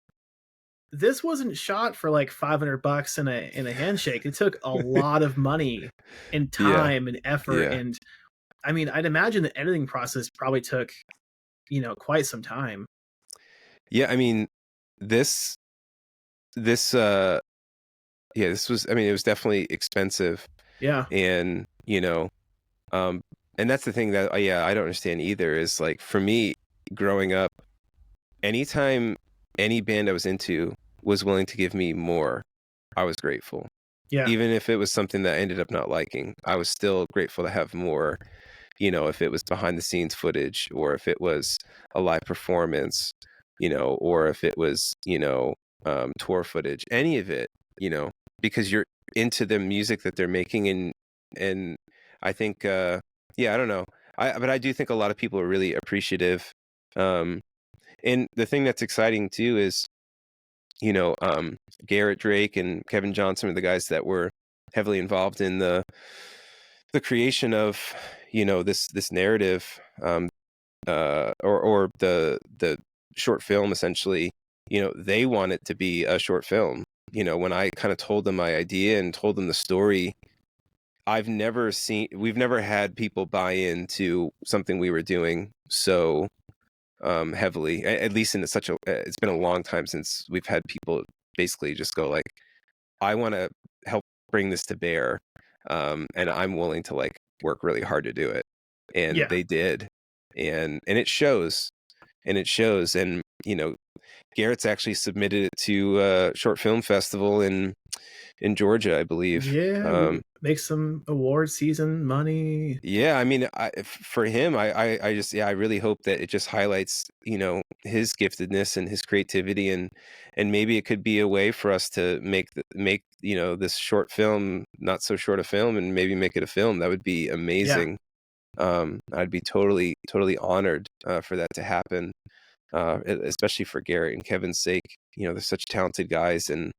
this wasn't shot for like $500 in a handshake. It took a lot of money and Yeah. time and effort. Yeah. And I mean, I'd imagine the editing process probably took, quite some time. Yeah. I mean, this, this, uh, yeah, this was, I mean, it was definitely expensive. Yeah. And, um, and that's the thing that, yeah, I don't understand either, is like, for me growing up, anytime any band I was into was willing to give me more, I was grateful. Yeah. Even if it was something that I ended up not liking, I was still grateful to have more. If it was behind the scenes footage, or if it was a live performance, or if it was, tour footage, any of it, because you're into the music that they're making. And I think, yeah, I don't know. But I do think a lot of people are really appreciative. And the thing that's exciting too is, Garrett Drake and Kevin Johnson are the guys that were heavily involved in the creation of, this narrative, or the short film, essentially. They want it to be a short film. When I kind of told them my idea and told them the story, we've never had people buy into something we were doing so heavily, at least in such a, it's been a long time since we've had people basically just go like, I want to help bring this to bear, and I'm willing to like work really hard to do it. And Yeah. they did, and and Garrett's actually submitted it to a short film festival in Georgia, I believe. Yeah. Make some award season money. Yeah, I mean, for him, I just, yeah, I really hope that it just highlights, his giftedness and his creativity, and maybe it could be a way for us to make this short film not so short a film, and maybe make it a film. That would be amazing. I'd be totally honored for that to happen, especially for Garrett and Kevin's sake. They're such talented guys, and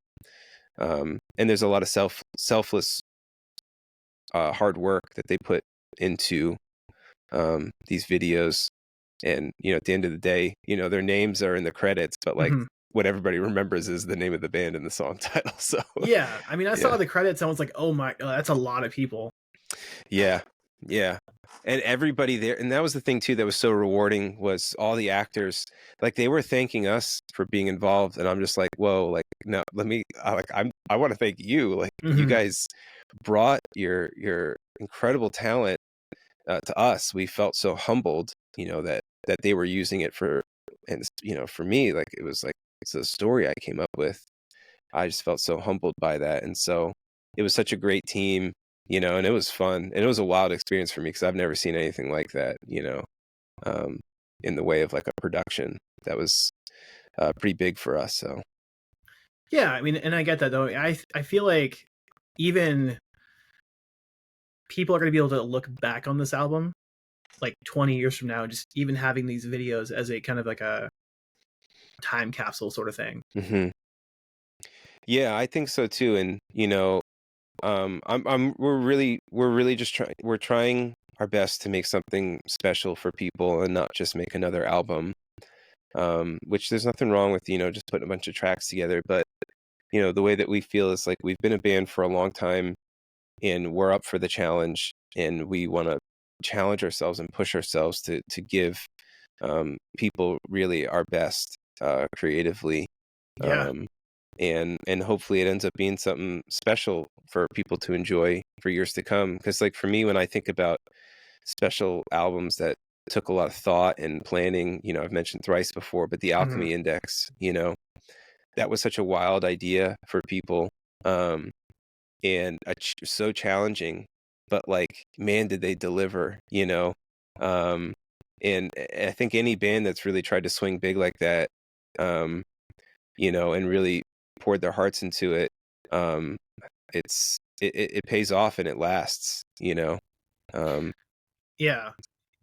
there's a lot of selfless hard work that they put into these videos. And at the end of the day, their names are in the credits, but like, Mhm. what everybody remembers is the name of the band and the song title. So Yeah. I mean, I saw yeah. the credits and I was like, oh my, that's a lot of people. Yeah. Yeah. And everybody there, and that was the thing too that was so rewarding, was all the actors, like, they were thanking us for being involved, and I'm just like, whoa, like, no, I want to thank you. Like, you Mhm. guys brought your incredible talent to us. We felt so humbled, that they were using it for, and for me, like, it was like, it's a story I came up with. I just felt so humbled by that. And so it was such a great team, and it was fun, and it was a wild experience for me, because I've never seen anything like that, um, in the way of like a production that was pretty big for us. So Yeah, I mean, and I get that though. I feel like even people are going to be able to look back on this album like 20 years from now, just even having these videos as a kind of like a time capsule sort of thing. Hmm. Yeah, I think so too. And we're really just we're trying our best to make something special for people and not just make another album. Which there's nothing wrong with, just putting a bunch of tracks together. But, the way that we feel is like we've been a band for a long time and we're up for the challenge and we want to challenge ourselves and push ourselves to give people really our best creatively. Yeah. Um, and hopefully it ends up being something special for people to enjoy for years to come. Because like for me, when I think about special albums that took a lot of thought and planning, I've mentioned Thrice before, but the Hmm. Alchemy Index, that was such a wild idea for people, and so challenging, but like, man, did they deliver, um, and I think any band that's really tried to swing big like that, um, and really poured their hearts into it, um, it pays off and it lasts, um, Yeah.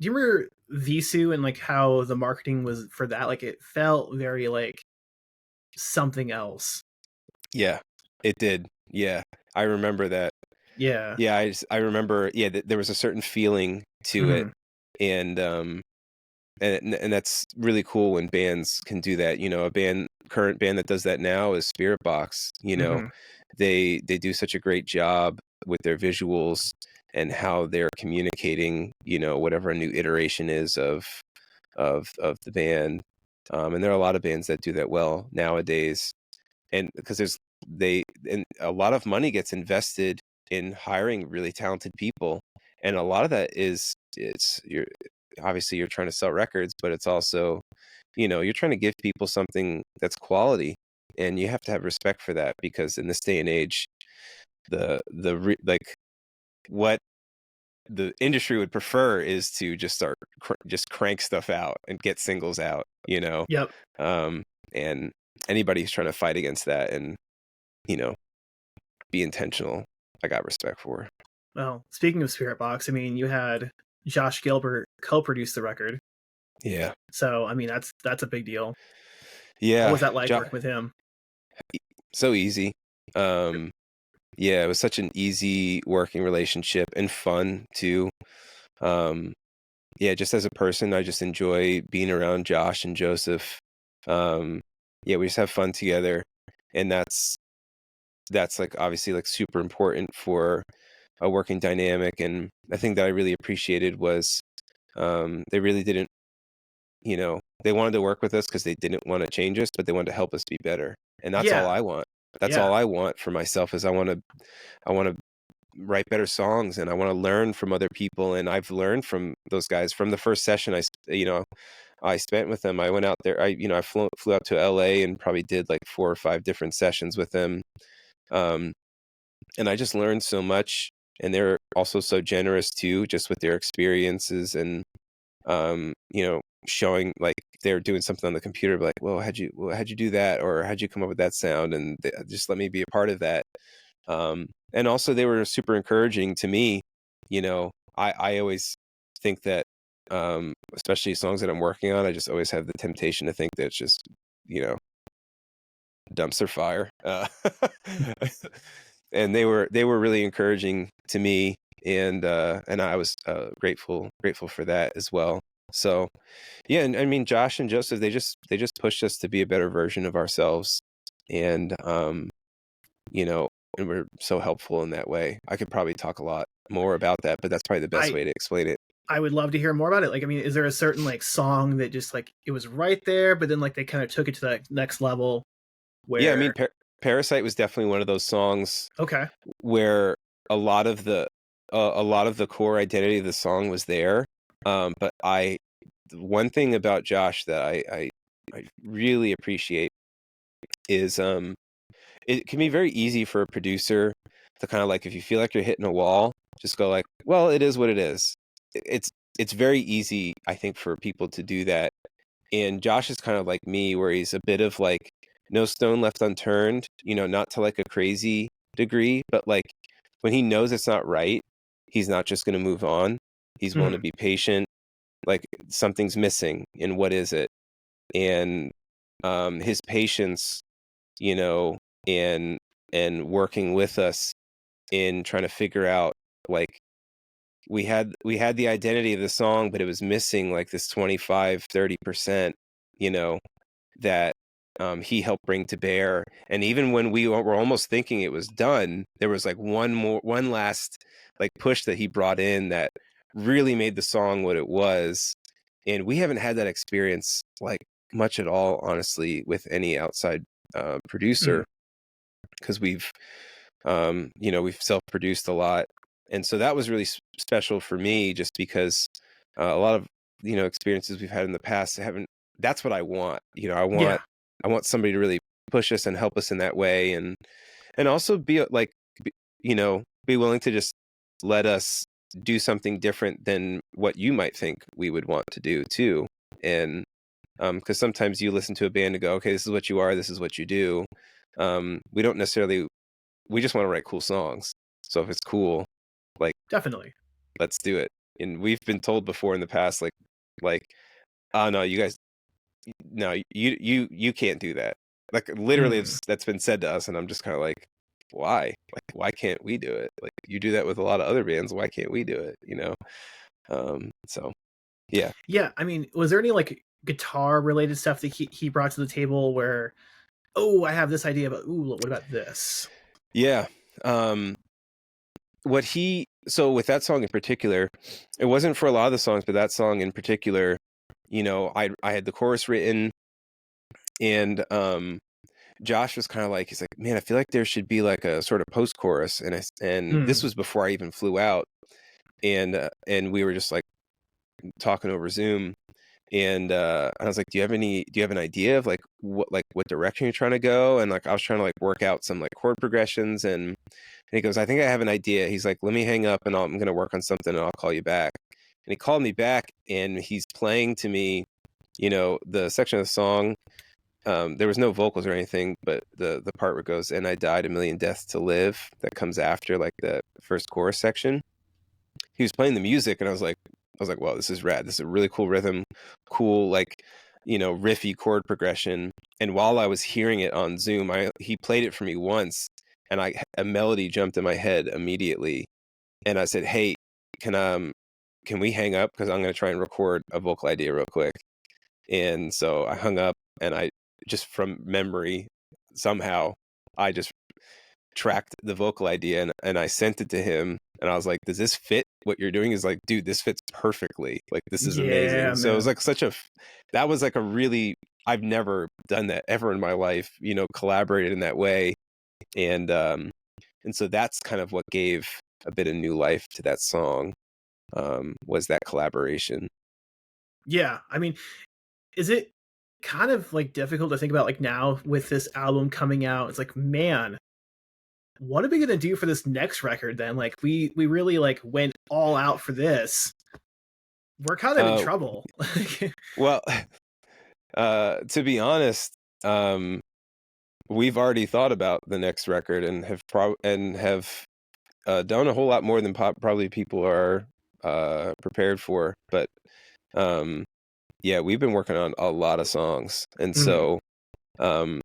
Do you remember Visu and like how the marketing was for that? Like it felt very like something else. yeah, it did. Yeah, I remember that. Yeah. Yeah, I remember. Yeah, there was a certain feeling to it, Hmm. and and that's really cool when bands can do that. Current band that does that now is Spirit Box. Hmm. They do such a great job with their visuals and how they're communicating. Whatever a new iteration is of the band, and there are a lot of bands that do that well nowadays. And because and a lot of money gets invested in hiring really talented people, and a lot of that you're obviously you're trying to sell records, but it's also, you're trying to give people something that's quality, and you have to have respect for that, because in this day and age, like what the industry would prefer is to just just crank stuff out and get singles out, Yep. um and anybody who's trying to fight against that and, you know be intentional, I got respect for. Well, speaking of Spirit Box, I mean, you had Josh Gilbert co-produce the record, Yeah. so I mean that's a big deal. What Yeah. was that like working with him? So easy. um yeah, it was such an easy working relationship and fun too. um yeah, just as a person, I just enjoy being around Josh and Joseph. um yeah, we just have fun together, and that's like obviously like super important for a working dynamic. And the thing that I really appreciated was, they really didn't, they wanted to work with us because they didn't want to change us, but they wanted to help us be better. And that's all Yeah. I want. That's all Yeah. I want for myself, is I want to write better songs, and I want to learn from other people. And I've learned from those guys from the first session I spent with them. I went out there, I flew out to LA and probably did like 4 or 5 different sessions with them. Um, and I just learned so much, and they're also so generous too, just with their experiences. And showing, like, they're doing something on the computer, like, well, how'd you do that, or how'd you come up with that sound, and they just let me be a part of that. And also they were super encouraging to me. I always think that, especially songs that I'm working on, I just always have the temptation to think that it's just, you know dumpster fire. And they were really encouraging to me, and I was grateful for that as well. So yeah, and I mean, Josh and Joseph, they just pushed us to be a better version of ourselves, and you know and we're so helpful in that way. I could probably talk a lot more about that, but that's probably the best I way to explain it. I would love to hear more about it. Like, I mean, is there a certain like song that just like it was right there, but then like they kind of took it to that next level Yeah, I mean, where Parasite was definitely one of those songs okay, where a lot of the core identity of the song was there. But one thing about Josh that I really appreciate is, it can be very easy for a producer to kind of, like, if you feel like you're hitting a wall, just go like, well, it is what it is. It's very easy, I think, for people to do that. And Josh is kind of like me, where he's a bit of like no stone left unturned, not to like a crazy degree, but like when he knows it's not right, he's not just going to move on. He's willing to Mhm. be patient. Like something's missing, and what is it? And his patience, you know, and working with us in trying to figure out, like, we had the identity of the song, but it was missing like this 25-30%, you know, that he helped bring to bear. And even when we were almost thinking it was done, there was like one last like push that he brought in that really made the song what it was. And we haven't had that experience like much at all, honestly, with any outside producer, Mhm. because we've self-produced a lot. And so that was really special for me, just because a lot of experiences we've had in the past haven't. That's what I want. Yeah, I want somebody to really push us and help us in that way, and also be like, be willing to just let us do something different than what you might think we would want to do too. And because sometimes you listen to a band and go, okay, this is what you are, this is what you do. We don't necessarily. We just want to write cool songs. So if it's cool, like, definitely. let's do it. And we've been told before in the past, like, oh no, you guys, no, you can't do that. Like literally, Mm. that's been said to us, and I'm just kind of like, why? Like, why can't we do it? Like, you do that with a lot of other bands. Why can't we do it? So yeah, Yeah, I mean, was there any like guitar related stuff that he brought to the table where, oh, I have this idea, but ooh, what about this? yeah. So with that song in particular, it wasn't for a lot of the songs, but that song in particular, I had the chorus written, and Josh was kind of like, he's like, man, I feel like there should be like a sort of post chorus, and this Mm. was before I even flew out, and we were just like talking over Zoom, and I was like, do you have an idea of like what direction you're trying to go? And like I was trying to like work out some like chord progressions, and he goes, I think I have an idea. He's like, let me hang up, and I'm going to work on something, and I'll call you back. And he called me back, and he's playing to me, the section of the song. There was no vocals or anything, but the part where it goes, and I died a million deaths to live, that comes after like the first chorus section. He was playing the music, and I was like, wow, this is rad. This is a really cool rhythm, cool, like, riffy chord progression. And while I was hearing it on Zoom, he played it for me once, and a melody jumped in my head immediately. And I said, hey, can we hang up? Because I'm going to try and record a vocal idea real quick. And so I hung up, and I just, from memory, somehow I just tracked the vocal idea, and I sent it to him, and I was like, does this fit what you're doing? Is like, dude, this fits perfectly. Like, this is amazing. Yeah, So it was man. like that was like a really, I've never done that ever in my life, collaborated in that way. And so that's kind of what gave a bit of new life to that song, was that collaboration. Yeah, I mean, is it kind of like difficult to think about like now with this album coming out? It's like, man, what are we gonna do for this next record then? Like we really like went all out for this. We're kind of in Uh, trouble. well, to be honest, we've already thought about the next record, and have done a whole lot more than probably people are prepared for. But um, yeah, we've been working on a lot of songs, and Mhm. so um,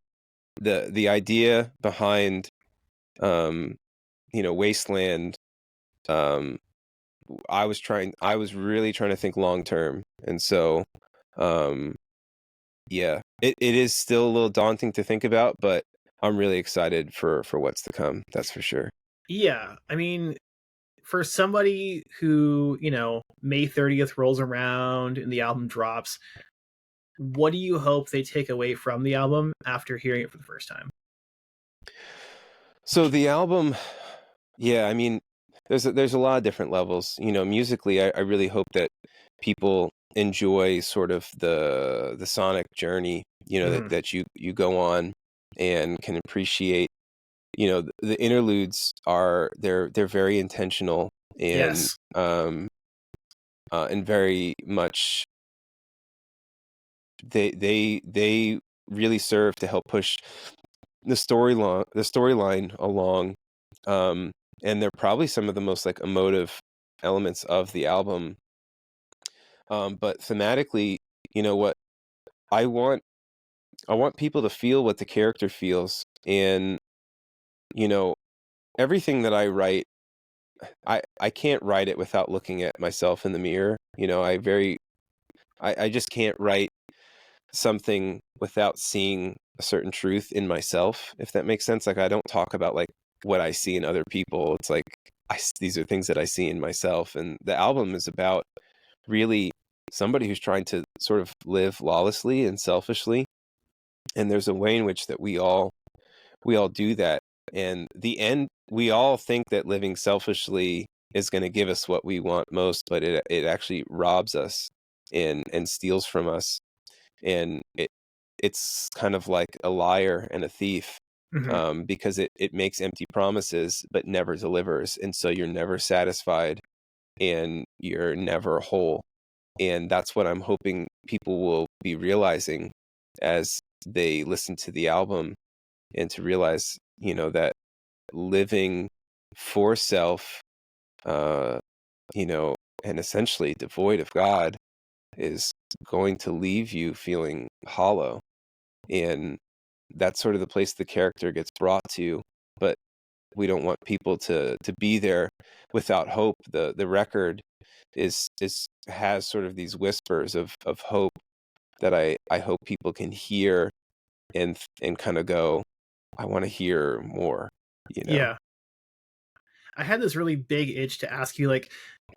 the idea behind Wasteland, um, I was really trying to think long term, and so um, yeah, it is still a little daunting to think about, but I'm really excited for what's to come. That's for sure. Yeah, I mean, for somebody who, May 30th rolls around and the album drops, what do you hope they take away from the album after hearing it for the first time? So the album, yeah, I mean, there's a lot of different levels. Musically, I really hope that people enjoy sort of the sonic journey, that Mhm. you go on, and can appreciate. The interludes they're very intentional, Yes. and very much they really serve to help push the storyline along. Um, and they're probably some of the most like emotive elements of the album. But thematically, what I want I want people to feel what the character feels, and you know everything that I write, I can't write it without looking at myself in the mirror. I just can't write something without seeing a certain truth in myself, if that makes sense. Like, I don't talk about like what I see in other people. It's like these are things that I see in myself, and the album is about really somebody who's trying to sort of live lawlessly and selfishly, and there's a way in which that we all do that. And the end, we all think that living selfishly is going to give us what we want most, but it actually robs us and steals from us. And it's kind of like a liar and a thief, Hmm. because it makes empty promises but never delivers. And so you're never satisfied and you're never whole. And that's what I'm hoping people will be realizing as they listen to the album, and to realize, that living for self, uh, and essentially devoid of God is going to leave you feeling hollow. And that's sort of the place the character gets brought to. But we don't want people to be there without hope. The record has sort of these whispers of hope that I hope people can hear and kind of go, I want to hear more, you know. Yeah. I had this really big itch to ask you, like,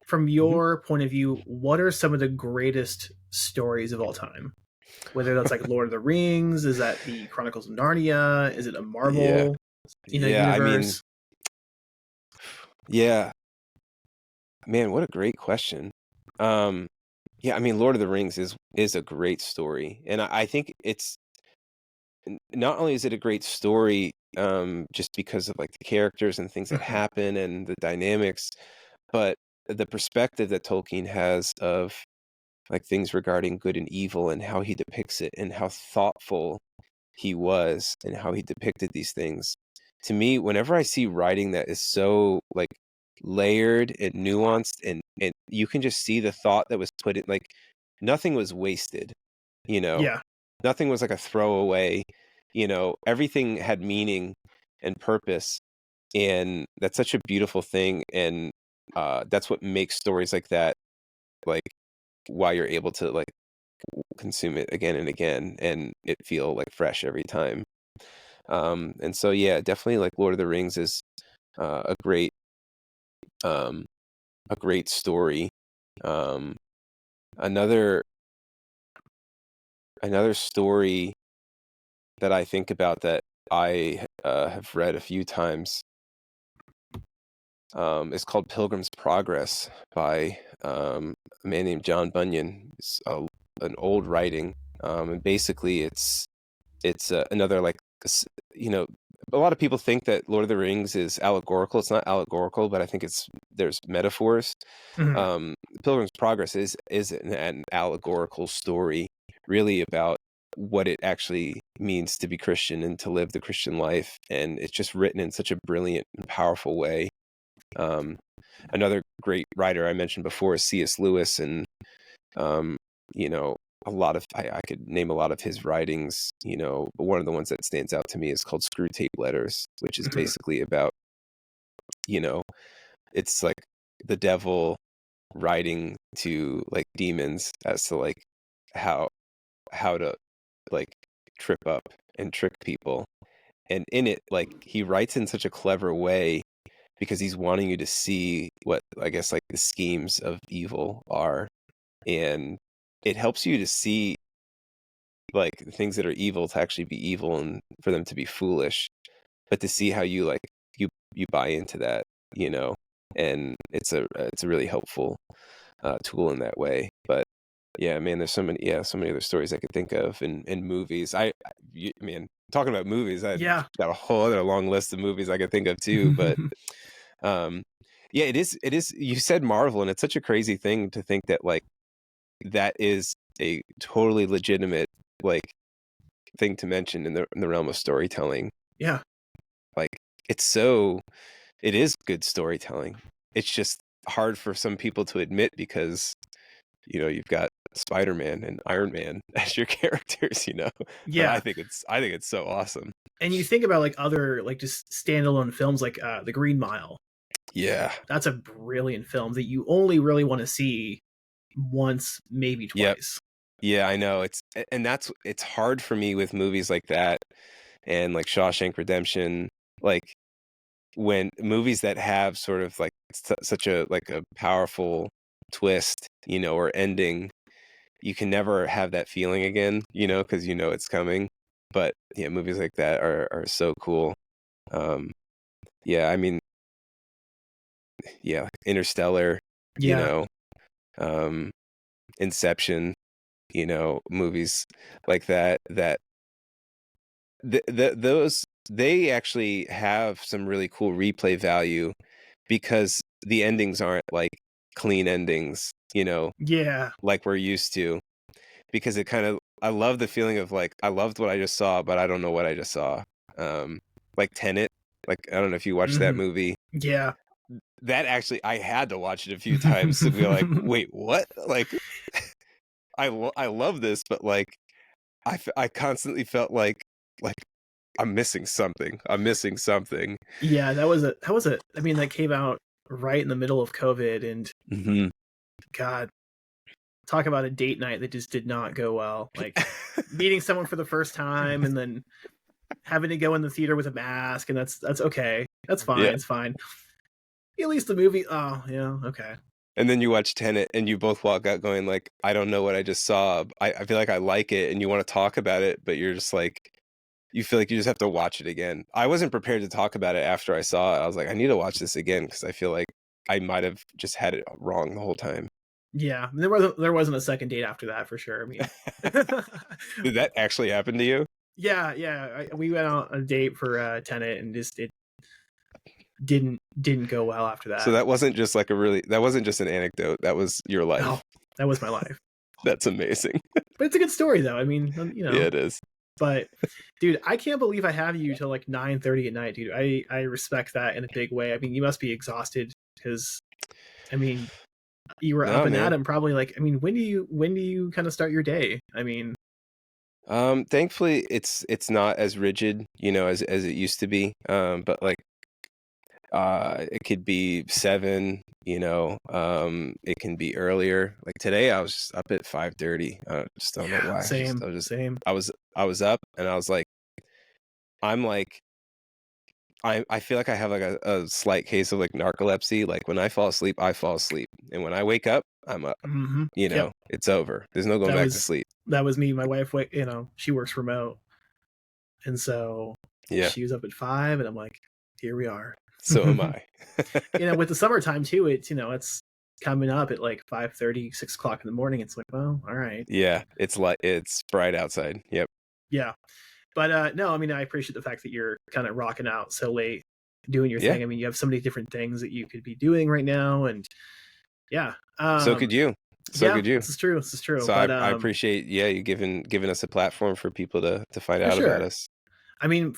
from Mhm. your point of view, what are some of the greatest stories of all time? Whether that's like Lord of the Rings, is that the Chronicles of Narnia? Is it a Yeah. Marvel, Yeah, I mean, universe? yeah. Man, what a great question. Um, yeah, I mean, Lord of the Rings is a great story. And I think it's not only is it a great story, just because of like the characters and things that Hmm. happen and the dynamics, but the perspective that Tolkien has of like things regarding good and evil and how he depicts it and how thoughtful he was and how he depicted these things. To me, whenever I see writing that is so like layered and nuanced, and you can just see the thought that was put in, like nothing was wasted, you know. Yeah, Nothing was like a throwaway, everything had meaning and purpose. And that's such a beautiful thing. And that's what makes stories like that, like, why you're able to like consume it again and again and it feel like fresh every time. And so yeah, definitely like Lord of the Rings is uh, a great um, a great story. Um, another another story that I think about that I have read a few times is called Pilgrim's Progress by a man named John Bunyan. It's an old writing, and basically it's another like you know a lot of people think that Lord of the Rings is allegorical. It's not allegorical, but I think there's metaphors. hmm, Pilgrim's Progress is an allegorical story, really about what it actually means to be Christian and to live the Christian life, and it's just written in such a brilliant and powerful way. Um, Another great writer I mentioned before is C.S. Lewis, and um, you know, a lot of I could name a lot of his writings, but one of the ones that stands out to me is called Screw Tape Letters, which is hmm. basically about, you know, it's like the devil writing to like demons as to like how to like trip up and trick people. And in it, like he writes in such a clever way because he's wanting you to see what I guess like the schemes of evil are. And it helps you to see like the things that are evil to actually be evil and for them to be foolish, but to see how you like you buy into that, you know. And it's a really helpful tool in that way. But yeah, man, there's so many other stories I could think of in movies. Man, talking about movies, I Yeah. got a whole other long list of movies I could think of too. But um, yeah, it is. You said Marvel, and it's such a crazy thing to think that like that is a totally legitimate like thing to mention in the realm of storytelling. Yeah. Like, it is good storytelling. It's just hard for some people to admit because, you've got Spider-Man and Iron Man as your characters, but Yeah. I think it's so awesome. And you think about like other like just standalone films like The Green Mile. Yeah. That's a brilliant film that you only really want to see once, maybe twice. Yep. Yeah, I know. It's hard for me with movies like that and like Shawshank Redemption, like when movies that have sort of like such a powerful twist, or ending, you can never have that feeling again, because it's coming. But yeah, movies like that are so cool. Yeah, I mean, yeah, Interstellar, Yeah. Inception, movies like that those, they actually have some really cool replay value because the endings aren't like clean endings, Yeah. like we're used to, because I love the feeling of like, I loved what I just saw, but I don't know what I just saw. Like Tenet, like, I don't know if you watched that movie. Yeah. That actually, I had to watch it a few times to be like, wait, what? Like, I love this, but like, I constantly felt like I'm missing something. I'm missing something. Yeah, I mean, that came out right in the middle of COVID, and God, talk about a date night that just did not go well. Like meeting someone for the first time and then having to go in the theater with a mask, and that's okay. That's fine. Yeah. It's fine. At least the movie, oh yeah, okay. And then you watch Tenet and you both walk out going like, I don't know what I just saw. I feel like I like it, and you want to talk about it, but you're just like, you feel like you just have to watch it again. I wasn't prepared to talk about it after I saw it. I was like, I need to watch this again because I feel like I might have just had it wrong the whole time. Yeah, there wasn't a second date after that for sure. I mean, Did that actually happen to you? yeah. We went on a date for Tenet, and just it didn't go well after that. So that wasn't just like that wasn't just an anecdote. That was your life. No, that was my life. That's amazing. But it's a good story though. I mean, Yeah, it is. But dude, I can't believe I have you till like 9:30 at night, dude. I respect that in a big way. I mean, you must be exhausted because, I mean, you were up and at 'em probably. Like, I mean, when do you kind of start your day? I mean, thankfully it's not as rigid, as it used to be. But like, it could be 7, it can be earlier. Like today I was up at 5:30. I just don't know why. Same. I was up and I was like, I feel like I have like a slight case of like narcolepsy. Like when I fall asleep, and when I wake up, I'm up. Yep. It's over. There's no going back to sleep. That was me. My wife, she works remote, and so she was up at 5, and I'm like, here we are. So am I. With the summertime too, it's coming up at like 5:30, 6 o'clock in the morning. It's like, well, all right. Yeah, it's bright outside. Yep. Yeah. But no, I mean, I appreciate the fact that you're kind of rocking out so late, doing your thing. I mean, you have so many different things that you could be doing right now, and yeah. So could you. Could you. This is true. So I appreciate, you giving us a platform for people to find out about us. I mean,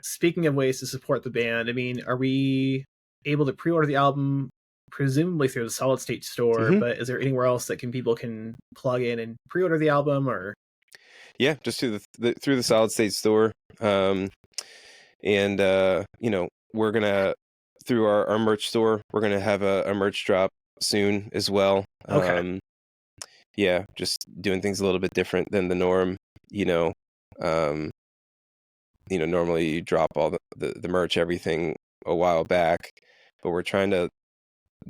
speaking of ways to support the band, I mean, are we able to pre-order the album presumably through the Solid State store? But is there anywhere else that people can plug in and pre-order the album, or? Yeah, just through the Solid State store. And we're gonna, through our merch store, we're gonna have a merch drop soon as well. Okay. Yeah, just doing things a little bit different than the norm. Normally you drop all the merch, everything a while back, but we're trying to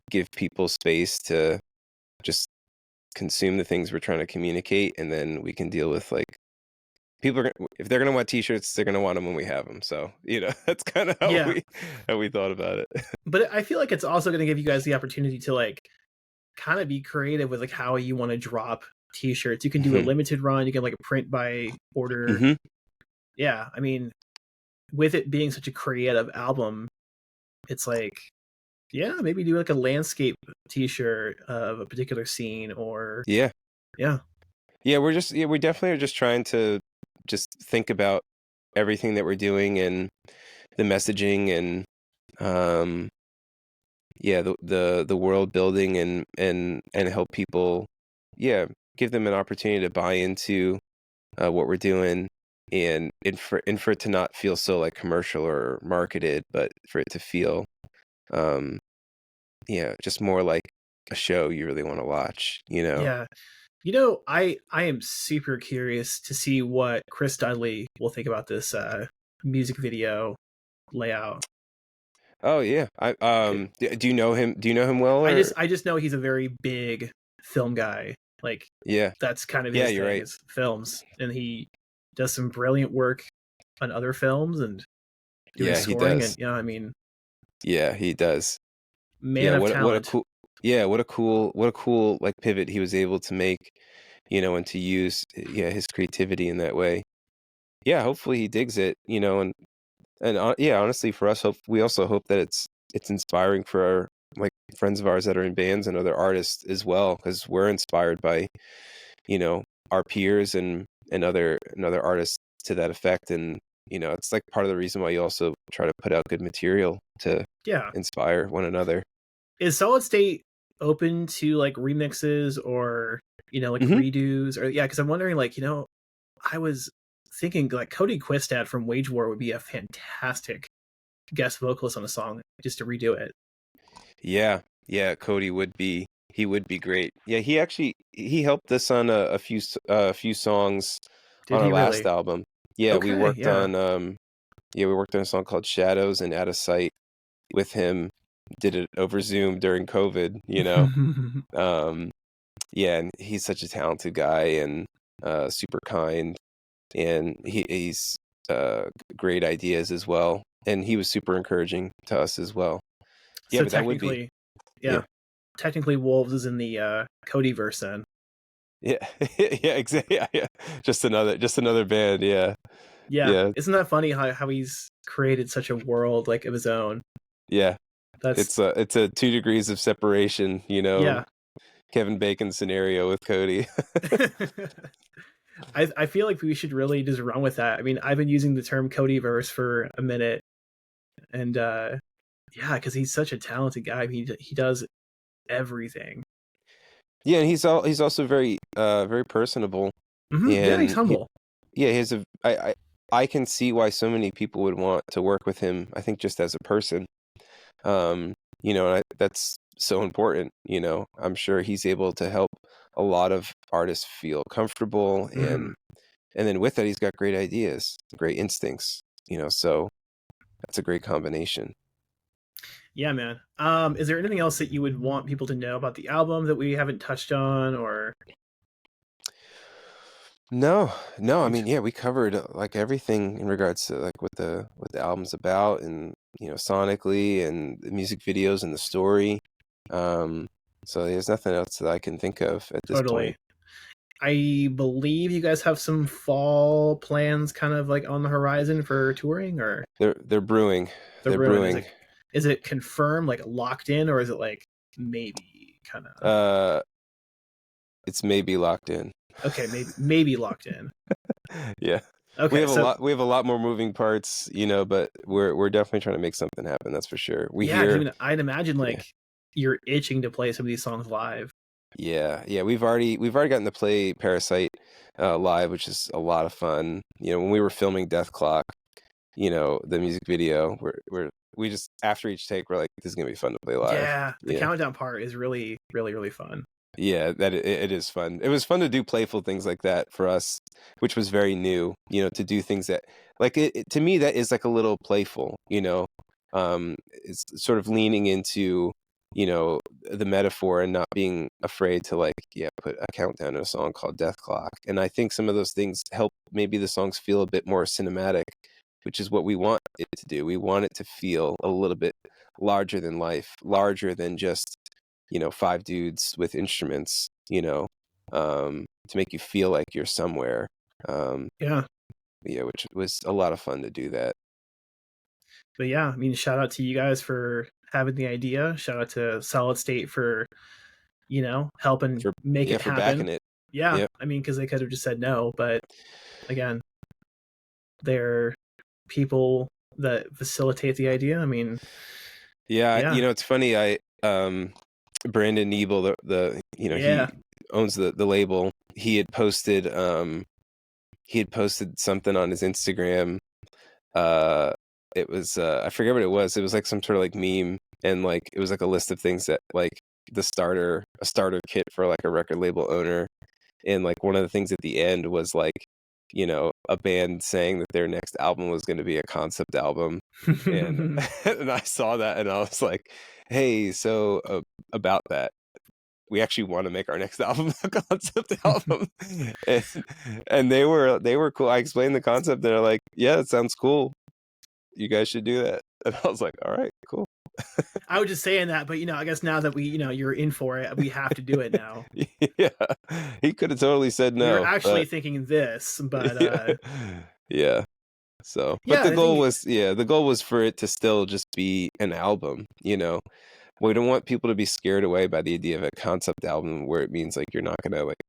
give people space to just consume the things we're trying to communicate, and then we can deal with like, people if they're gonna want t-shirts, they're gonna want them when we have them. So that's kind of how we thought about it. But I feel like it's also going to give you guys the opportunity to like kind of be creative with like how you want to drop t-shirts. You can do a limited run. You can like print by order. Yeah, I mean, with it being such a creative album, it's like, yeah, maybe do like a landscape t-shirt of a particular scene, or we definitely are just trying to just think about everything that we're doing and the messaging and yeah, the world building and help people, yeah, give them an opportunity to buy into what we're doing, and for it to not feel so like commercial or marketed, but for it to feel um yeah, just more like a show you really want to watch, you know. Yeah. You know, I am super curious to see what Chris Dudley will think about this music video layout. Oh yeah. Do you know him? Do you know him well or I just know he's a very big film guy. Like yeah. that's kind of Yeah, his you're thing right. is films, and he does some brilliant work on other films and doing Yeah, he scoring. And does. you know, I mean, Yeah, he does. man Yeah, of what a talent. cool yeah, what a cool like pivot he was able to make, you know, and to use yeah, his creativity in that way. Yeah, hopefully he digs it, you know, and yeah, honestly for us we also hope that it's inspiring for our like friends of ours that are in bands and other artists as well, because we're inspired by, you know, our peers and other artists to that effect. And you know, it's like part of the reason why you also try to put out good material to Yeah, inspire one another. is Solid State open to like remixes or like Hmm. redos or yeah? Because I'm wondering like I was thinking like Cody Quistad from Wage War would be a fantastic guest vocalist on a song just to redo it. Yeah, yeah, Cody would be he would be great. Yeah, he helped us on a few songs Did on our he last really? album. Yeah, we Okay, worked yeah. on yeah, we worked on a song called Shadows and Out of Sight with him. Did it over Zoom during COVID, you know. Um yeah, and he's such a talented guy and super kind, and he's great ideas as well. And he was super encouraging to us as well. Yeah, So but that would be technically, yeah, yeah. technically Wolves is in the Cody verse then. Yeah, yeah, exactly. Yeah, yeah. Just another band. Yeah, Yeah, yeah, isn't that funny how he's created such a world like of his own? yeah. That's It's a 2 degrees of separation. You know, yeah. Kevin Bacon scenario with Cody. I feel like we should really just run with that. I mean, I've been using the term Codyverse for a minute, and yeah, because he's such a talented guy. He does everything. Yeah, and he's also very personable, Yeah, he's and humble. yeah, he has a I can see why so many people would want to work with him. I think just as a person, you know, and that's so important. You know, I'm sure he's able to help a lot of artists feel comfortable, Hmm. and then with that, he's got great ideas, great instincts. You know, so that's a great combination. Yeah, man. Is there anything else that you would want people to know about the album that we haven't touched on, or No, no, I mean, yeah, we covered like everything in regards to like what the album's about, and you know, sonically and the music videos and the story. Um, so there's nothing else that I can think of at this point. totally? I believe you guys have some fall plans, kind of like on the horizon for touring, or They're brewing. the They're ruin. brewing. Is it confirmed, like locked in, or is it like maybe kind of Uh, it's maybe locked in. okay, maybe locked in? Yeah. We Okay, have a so lot we have a lot more moving parts, you know, but we're definitely trying to make something happen, that's for sure. We yeah, hear I'd imagine yeah. like you're itching to play some of these songs live. Yeah, yeah, we've already gotten to play Parasite live, which is a lot of fun. You know, when we were filming Death Clock, you know, the music video, we just after each take we're like, this is gonna be fun to play live. Yeah, the Yeah. countdown part is really, really, really fun. Yeah, that it is fun. It was fun to do playful things like that for us, which was very new, you know, to do things that like to me that is like a little playful, you know. It's sort of leaning into, you know, the metaphor and not being afraid to like, yeah, put a countdown in a song called Death Clock. And I think some of those things help maybe the songs feel a bit more cinematic, which is what we want it to do. We want it to feel a little bit larger than life, larger than just, you know, five dudes with instruments, you know, to make you feel like you're somewhere. Um, Yeah, yeah, which was a lot of fun to do that. but yeah, I mean, shout out to you guys for having the idea. Shout out to Solid State for helping For make yeah, it for happen. backing it. Yeah, Yep. I mean, because they could have just said no, but again, they're people that facilitate the idea. I mean, Yeah, yeah, it's funny. Brandon Nebel, he yeah. owns the label. He had posted something on his Instagram. It was I forget what it was. It was like some sort of like meme, and like it was like a list of things that like a starter kit for like a record label owner. And like one of the things at the end was like, a band saying that their next album was going to be a concept album. And and I saw that and I was like, hey, so about that, we actually want to make our next album a concept album. and, and they were cool. I explained the concept. They're like, yeah, it sounds cool, you guys should do that. And I was like, all right, cool. I was just saying that, but I guess now that you're in for it, we have to do it now. Yeah, he could have totally said We were no. actually thinking this, but Yeah. So, but yeah, the goal was for it to still just be an album. We don't want people to be scared away by the idea of a concept album where it means like you're not gonna like,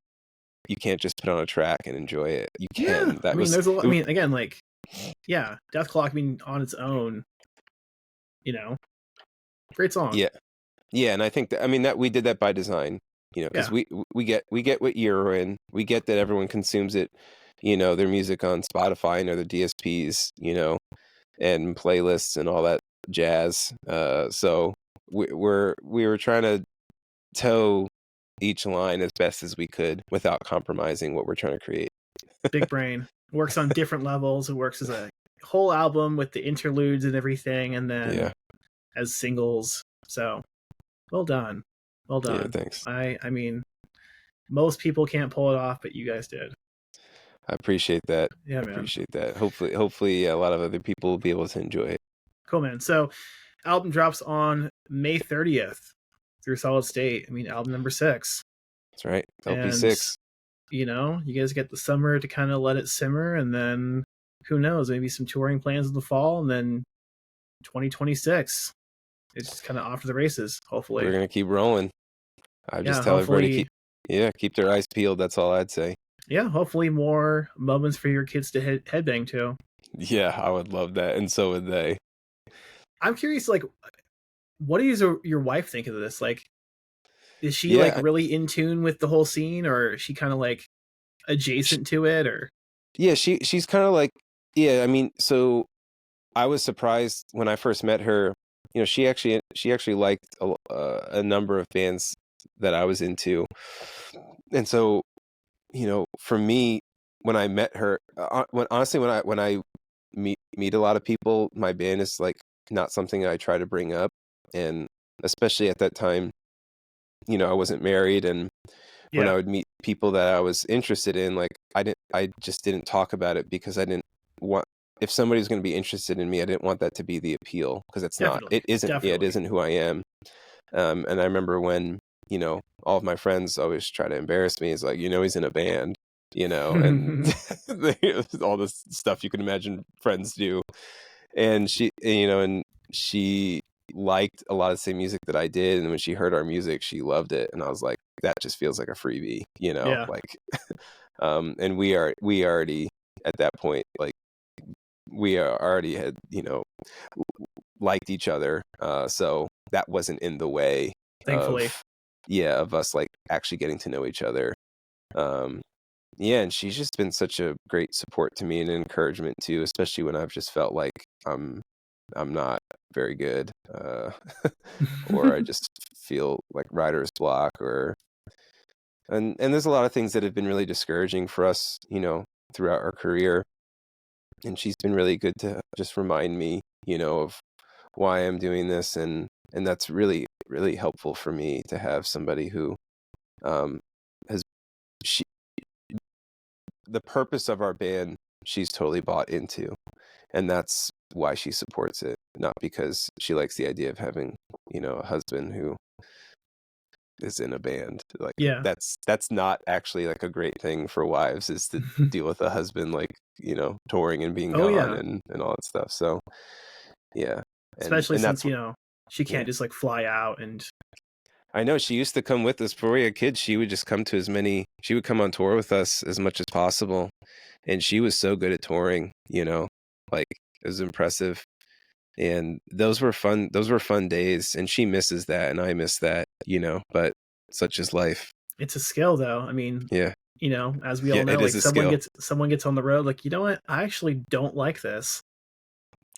you can't just put on a track and enjoy it. You can. yeah. There's a lot. I mean, again, like, yeah, Death Clock. I mean, on its own, great song. Yeah, and I think that that we did that by design. Because we get what you're in. We get that everyone consumes it. Their music on Spotify and other DSPs. And playlists and all that jazz. So we were trying to toe each line as best as we could without compromising what we're trying to create. Big brain. Works on different levels. It works as a whole album with the interludes and everything, and then as singles. So well done. Yeah, thanks. I mean, most people can't pull it off, but you guys did. I appreciate that. Yeah, man. I appreciate that. Hopefully a lot of other people will be able to enjoy it. Cool, man. So album drops on May 30th through Solid State. I mean, album number 6. That's right. LP6. And, you guys get the summer to kind of let it simmer, and then who knows, maybe some touring plans in the fall, and then 2026. It's just kind of off to the races, hopefully. We're going to keep rolling. I just tell everybody to keep their eyes peeled. That's all I'd say. Yeah, hopefully more moments for your kids to headbang to. Yeah, I would love that, and so would they. I'm curious, like, what does your wife think of this? Like, is she like really in tune with the whole scene, or is she kind of like adjacent to it, or? Yeah, she's kind of like, I mean, so I was surprised when I first met her. She actually liked a number of bands that I was into, and so for me, when I met her, when I meet a lot of people, my band is like not something I try to bring up, and especially at that time, I wasn't married, and when I would meet people that I was interested in, like I just didn't talk about it because I didn't want, if somebody's going to be interested in me, I didn't want that to be the appeal, because it isn't who I am. And I remember when, all of my friends always try to embarrass me. It's like, he's in a band, and all this stuff you can imagine friends do. And she liked a lot of the same music that I did. And when she heard our music, she loved it. And I was like, that just feels like a freebie, like, and we already at that point, like, we already had, liked each other. So that wasn't in the way, thankfully, of us like actually getting to know each other. And she's just been such a great support to me and encouragement too, especially when I've just felt like I'm not very good, or I just feel like writer's block, and there's a lot of things that have been really discouraging for us, throughout our career. And she's been really good to just remind me, of why I'm doing this, and that's really, really helpful for me to have somebody who has the purpose of our band, she's totally bought into, and that's why she supports it, not because she likes the idea of having, a husband who is in a band. Like, that's not actually like a great thing for wives, is to deal with a husband like, touring and being gone and all that stuff. So yeah, especially since she can't just like fly out and I know she used to come with us before we had kids. She would just come to she would come on tour with us as much as possible. And she was so good at touring, like it was impressive. And those were fun days. And she misses that and I miss that, but such is life. It's a skill though. I mean, yeah. As we all know, it like is a skill. someone gets on the road, like, you know what? I actually don't like this.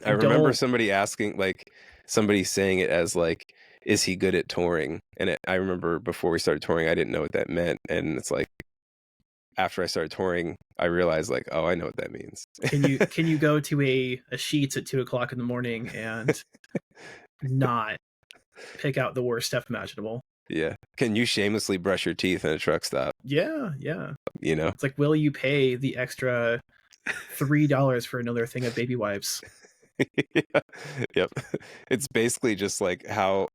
I remember somebody asking, like, somebody saying it as like, is he good at touring? And I remember before we started touring, I didn't know what that meant. And it's like, after I started touring, I realized like, oh, I know what that means. Can you go to a Sheetz at 2:00 in the morning and not pick out the worst stuff imaginable? Yeah. Can you shamelessly brush your teeth in a truck stop? Yeah. It's like, will you pay the extra $3 for another thing of baby wipes? Yeah. Yep. It's basically just like how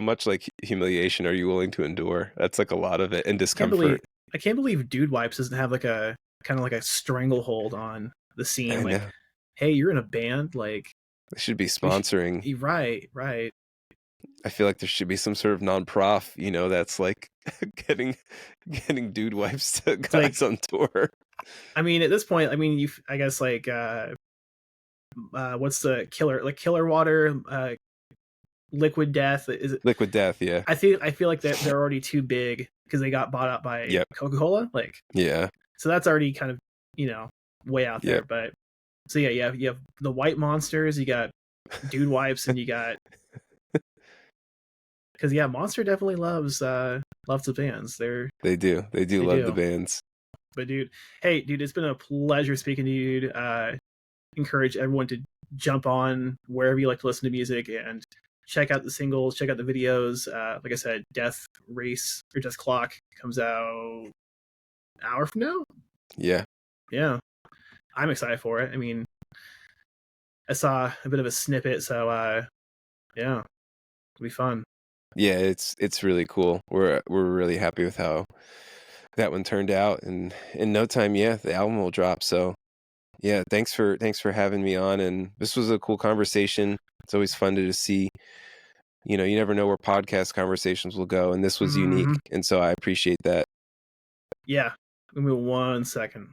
much like humiliation are you willing to endure? That's like a lot of it, and discomfort. I can't believe Dude Wipes doesn't have like a kind of like a stranglehold on the scene. Like, hey, you're in a band, like they should be sponsoring. Right. I feel like there should be some sort of non-prof, that's like getting Dude Wipes to guys on tour. I mean, at this point, I guess like what's the killer water, Liquid Death, is it Liquid Death? Yeah. I feel like they're already too big because they got bought out by Coca-Cola, like, yeah, so that's already kind of way out there. But so you have the White Monsters, you got Dude Wipes, and you got because Monster definitely loves the bands. They do love the bands. But dude, it's been a pleasure speaking to you, dude. Encourage everyone to jump on wherever you like to listen to music and check out the singles, check out the videos. Like I said, Death Clock comes out an hour from now. Yeah. I'm excited for it. I mean, I saw a bit of a snippet, so it'll be fun. Yeah, it's really cool. We're really happy with how that one turned out, and in no time, the album will drop. So yeah, thanks for having me on, and this was a cool conversation. It's always fun to just see, you never know where podcast conversations will go, and this was unique, and so I appreciate that. Yeah, give me 1 second.